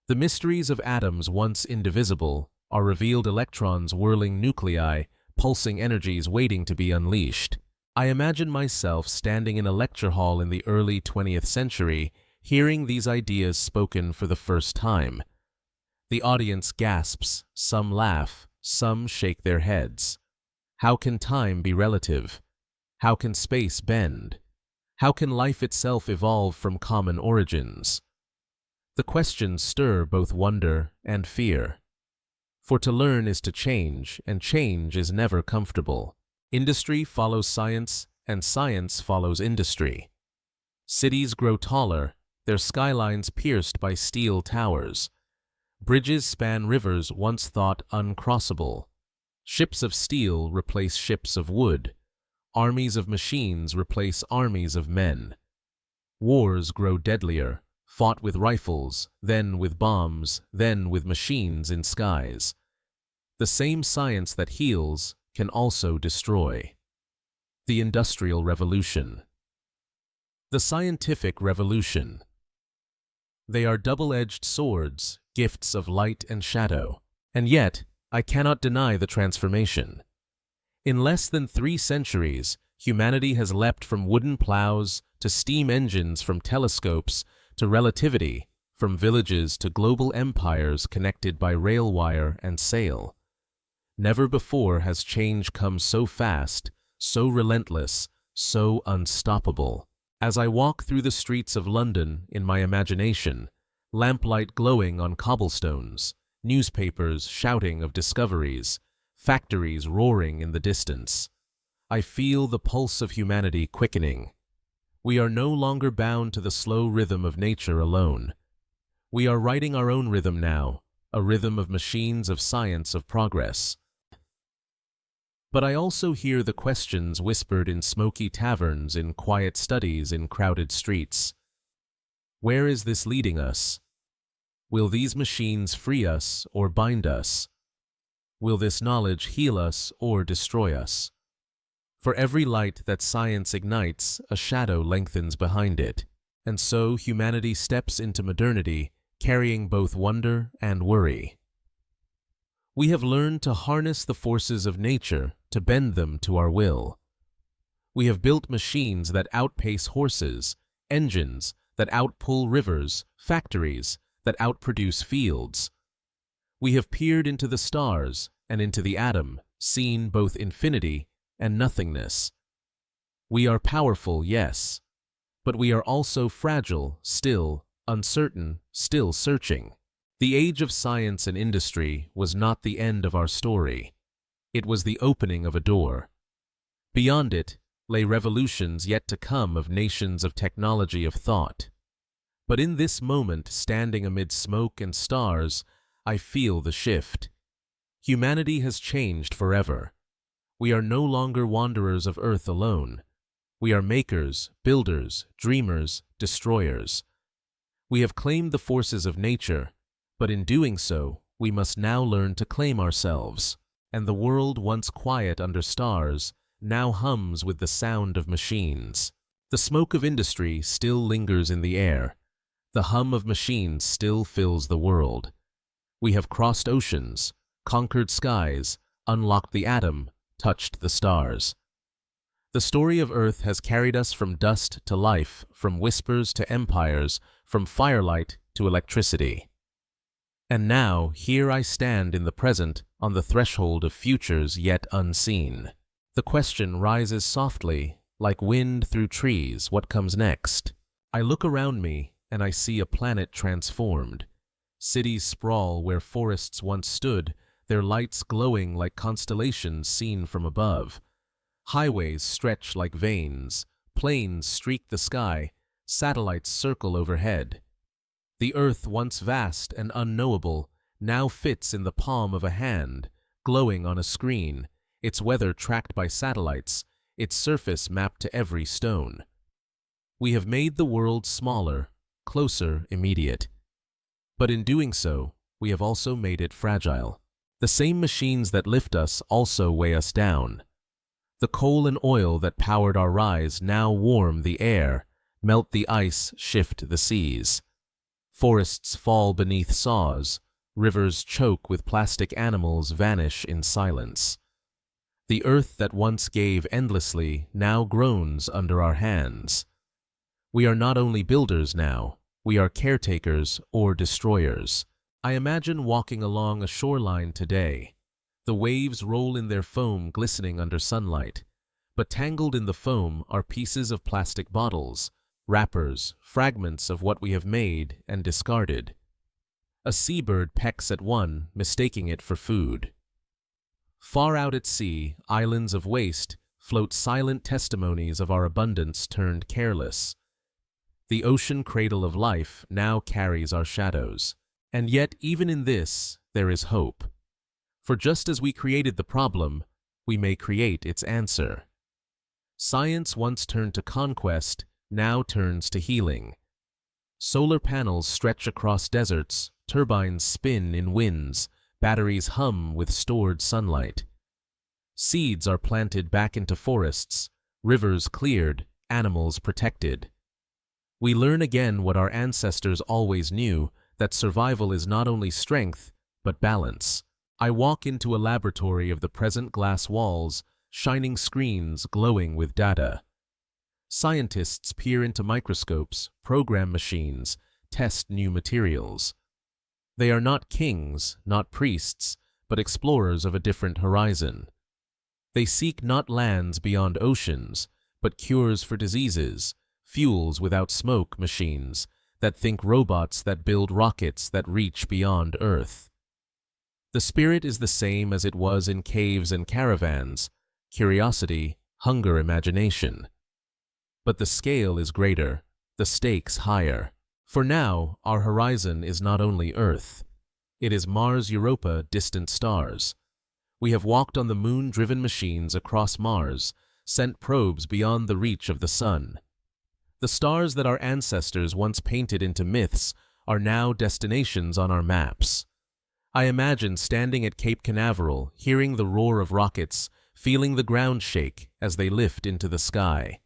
The mysteries of atoms once indivisible are revealed electrons whirling nuclei, pulsing energies waiting to be unleashed. I imagine myself standing in a lecture hall in the early 20th century, hearing these ideas spoken for the first time. The audience gasps, some laugh, some shake their heads. How can time be relative? How can space bend? How can life itself evolve from common origins? The questions stir both wonder and fear. For to learn is to change, and change is never comfortable. Industry follows science, and science follows industry. Cities grow taller, their skylines pierced by steel towers. Bridges span rivers once thought uncrossable. Ships of steel replace ships of wood. Armies of machines replace armies of men. Wars grow deadlier, fought with rifles, then with bombs, then with machines in skies. The same science that heals can also destroy. The Industrial Revolution. The Scientific Revolution. They are double-edged swords, gifts of light and shadow. And yet, I cannot deny the transformation. In less than 3 centuries, humanity has leapt from wooden plows to steam engines, from telescopes to relativity, from villages to global empires connected by rail wire and sail. Never before has change come so fast, so relentless, so unstoppable. As I walk through the streets of London in my imagination, lamplight glowing on cobblestones, newspapers shouting of discoveries, factories roaring in the distance, I feel the pulse of humanity quickening. We are no longer bound to the slow rhythm of nature alone. We are writing our own rhythm now, a rhythm of machines, of science, of progress. But I also hear the questions whispered in smoky taverns, in quiet studies, in crowded streets. Where is this leading us? Will these machines free us or bind us? Will this knowledge heal us or destroy us? For every light that science ignites, a shadow lengthens behind it, and so humanity steps into modernity, carrying both wonder and worry. We have learned to harness the forces of nature, to bend them to our will. We have built machines that outpace horses, engines that outpull rivers, factories that outproduce fields. We have peered into the stars and into the atom, seen both infinity and nothingness. We are powerful, yes, but we are also fragile, still uncertain, still searching. The age of science and industry was not the end of our story. It was the opening of a door. Beyond it lay revolutions yet to come of nations of technology, of thought. But in this moment, standing amid smoke and stars, I feel the shift. Humanity has changed forever. We are no longer wanderers of Earth alone. We are makers, builders, dreamers, destroyers. We have claimed the forces of nature, but in doing so, we must now learn to claim ourselves. And the world, once quiet under stars, now hums with the sound of machines. The smoke of industry still lingers in the air. The hum of machines still fills the world. We have crossed oceans, conquered skies, unlocked the atom, touched the stars. The story of Earth has carried us from dust to life, from whispers to empires, from firelight to electricity. And now, here I stand in the present, on the threshold of futures yet unseen. The question rises softly, like wind through trees, what comes next? I look around me, and I see a planet transformed. Cities sprawl where forests once stood, their lights glowing like constellations seen from above. Highways stretch like veins, planes streak the sky, satellites circle overhead. The Earth, once vast and unknowable, now fits in the palm of a hand, glowing on a screen, its weather tracked by satellites, its surface mapped to every stone. We have made the world smaller, closer, immediate. But in doing so, we have also made it fragile. The same machines that lift us also weigh us down. The coal and oil that powered our rise now warm the air, melt the ice, shift the seas. Forests fall beneath saws, rivers choke with plastic, animals vanish in silence. The earth that once gave endlessly now groans under our hands. We are not only builders now, we are caretakers or destroyers. I imagine walking along a shoreline today. The waves roll in their foam, glistening under sunlight. But tangled in the foam are pieces of plastic bottles, wrappers, fragments of what we have made and discarded. A seabird pecks at one, mistaking it for food. Far out at sea, islands of waste float silent testimonies of our abundance turned careless. The ocean cradle of life now carries our shadows. And yet, even in this, there is hope. For just as we created the problem, we may create its answer. Science once turned to conquest, now turns to healing. Solar panels stretch across deserts, turbines spin in winds, batteries hum with stored sunlight. Seeds are planted back into forests, rivers cleared, animals protected. We learn again what our ancestors always knew, that survival is not only strength, but balance. I walk into a laboratory of the present, glass walls, shining screens glowing with data. Scientists peer into microscopes, program machines, test new materials. They are not kings, not priests, but explorers of a different horizon. They seek not lands beyond oceans, but cures for diseases, fuels without smoke machines that think robots that build rockets that reach beyond Earth. The spirit is the same as it was in caves and caravans: curiosity, hunger, imagination. But the scale is greater, the stakes higher. For now, our horizon is not only Earth. It is Mars, Europa, distant stars. We have walked on the moon-driven machines across Mars, sent probes beyond the reach of the sun. The stars that our ancestors once painted into myths are now destinations on our maps. I imagine standing at Cape Canaveral, hearing the roar of rockets, feeling the ground shake as they lift into the sky.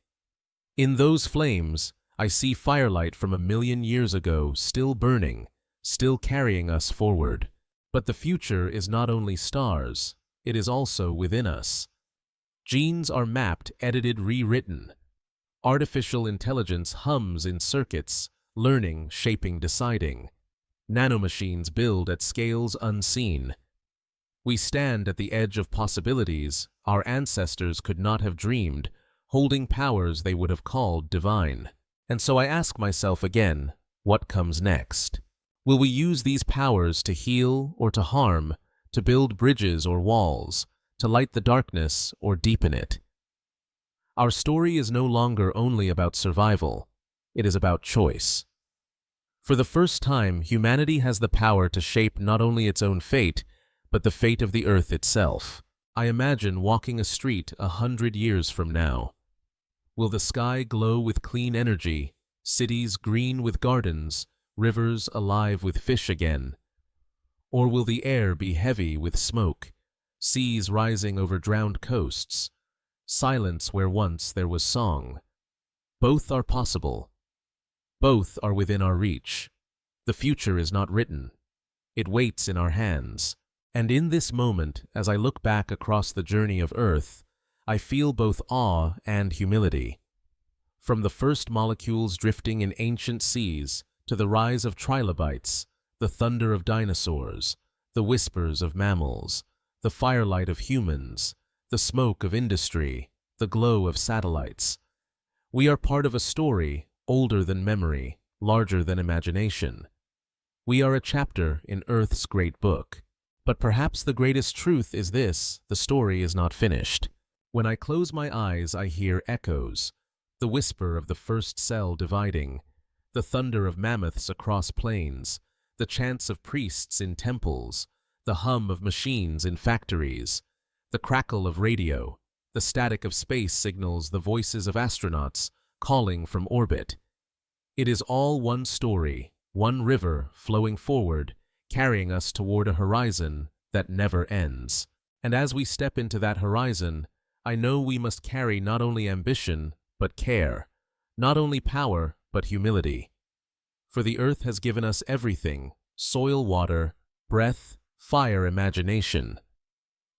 In those flames, I see firelight from 1,000,000 years ago still burning, still carrying us forward. But the future is not only stars, it is also within us. Genes are mapped, edited, rewritten. Artificial intelligence hums in circuits, learning, shaping, deciding. Nanomachines build at scales unseen. We stand at the edge of possibilities our ancestors could not have dreamed, holding powers they would have called divine. And so I ask myself again, what comes next? Will we use these powers to heal or to harm, to build bridges or walls, to light the darkness or deepen it? Our story is no longer only about survival, it is about choice. For the first time, humanity has the power to shape not only its own fate, but the fate of the Earth itself. I imagine walking a street 100 years from now. Will the sky glow with clean energy, cities green with gardens, rivers alive with fish again? Or will the air be heavy with smoke, seas rising over drowned coasts, silence where once there was song? Both are possible. Both are within our reach. The future is not written. It waits in our hands. And in this moment, as I look back across the journey of Earth, I feel both awe and humility. From the first molecules drifting in ancient seas to the rise of trilobites, the thunder of dinosaurs, the whispers of mammals, the firelight of humans, the smoke of industry, the glow of satellites. We are part of a story older than memory, larger than imagination. We are a chapter in Earth's great book. But perhaps the greatest truth is this: the story is not finished. When I close my eyes, I hear echoes, the whisper of the first cell dividing, the thunder of mammoths across plains, the chants of priests in temples, the hum of machines in factories, the crackle of radio, the static of space signals, the voices of astronauts calling from orbit. It is all one story, one river flowing forward, carrying us toward a horizon that never ends. And as we step into that horizon, I know we must carry not only ambition, but care, not only power, but humility. For the Earth has given us everything: soil, water, breath, fire, imagination.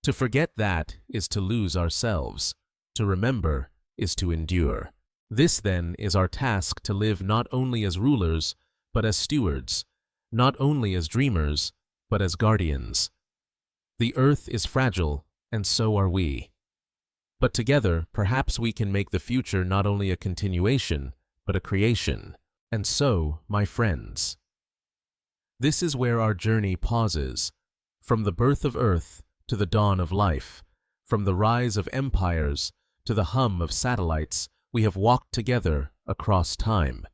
To forget that is to lose ourselves. To remember is to endure. This, then, is our task: to live not only as rulers, but as stewards, not only as dreamers, but as guardians. The Earth is fragile, and so are we. But together, perhaps we can make the future not only a continuation, but a creation. And so, my friends, this is where our journey pauses. From the birth of Earth to the dawn of life, from the rise of empires to the hum of satellites, we have walked together across time.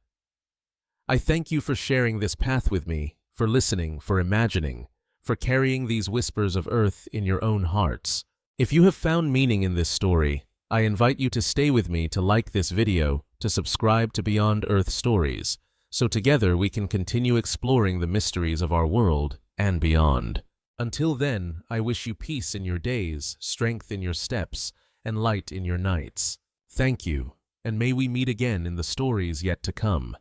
I thank you for sharing this path with me, for listening, for imagining, for carrying these whispers of Earth in your own hearts. If you have found meaning in this story, I invite you to stay with me, to like this video, to subscribe to Beyond Earth Stories, so together we can continue exploring the mysteries of our world and beyond. Until then, I wish you peace in your days, strength in your steps, and light in your nights. Thank you, and may we meet again in the stories yet to come.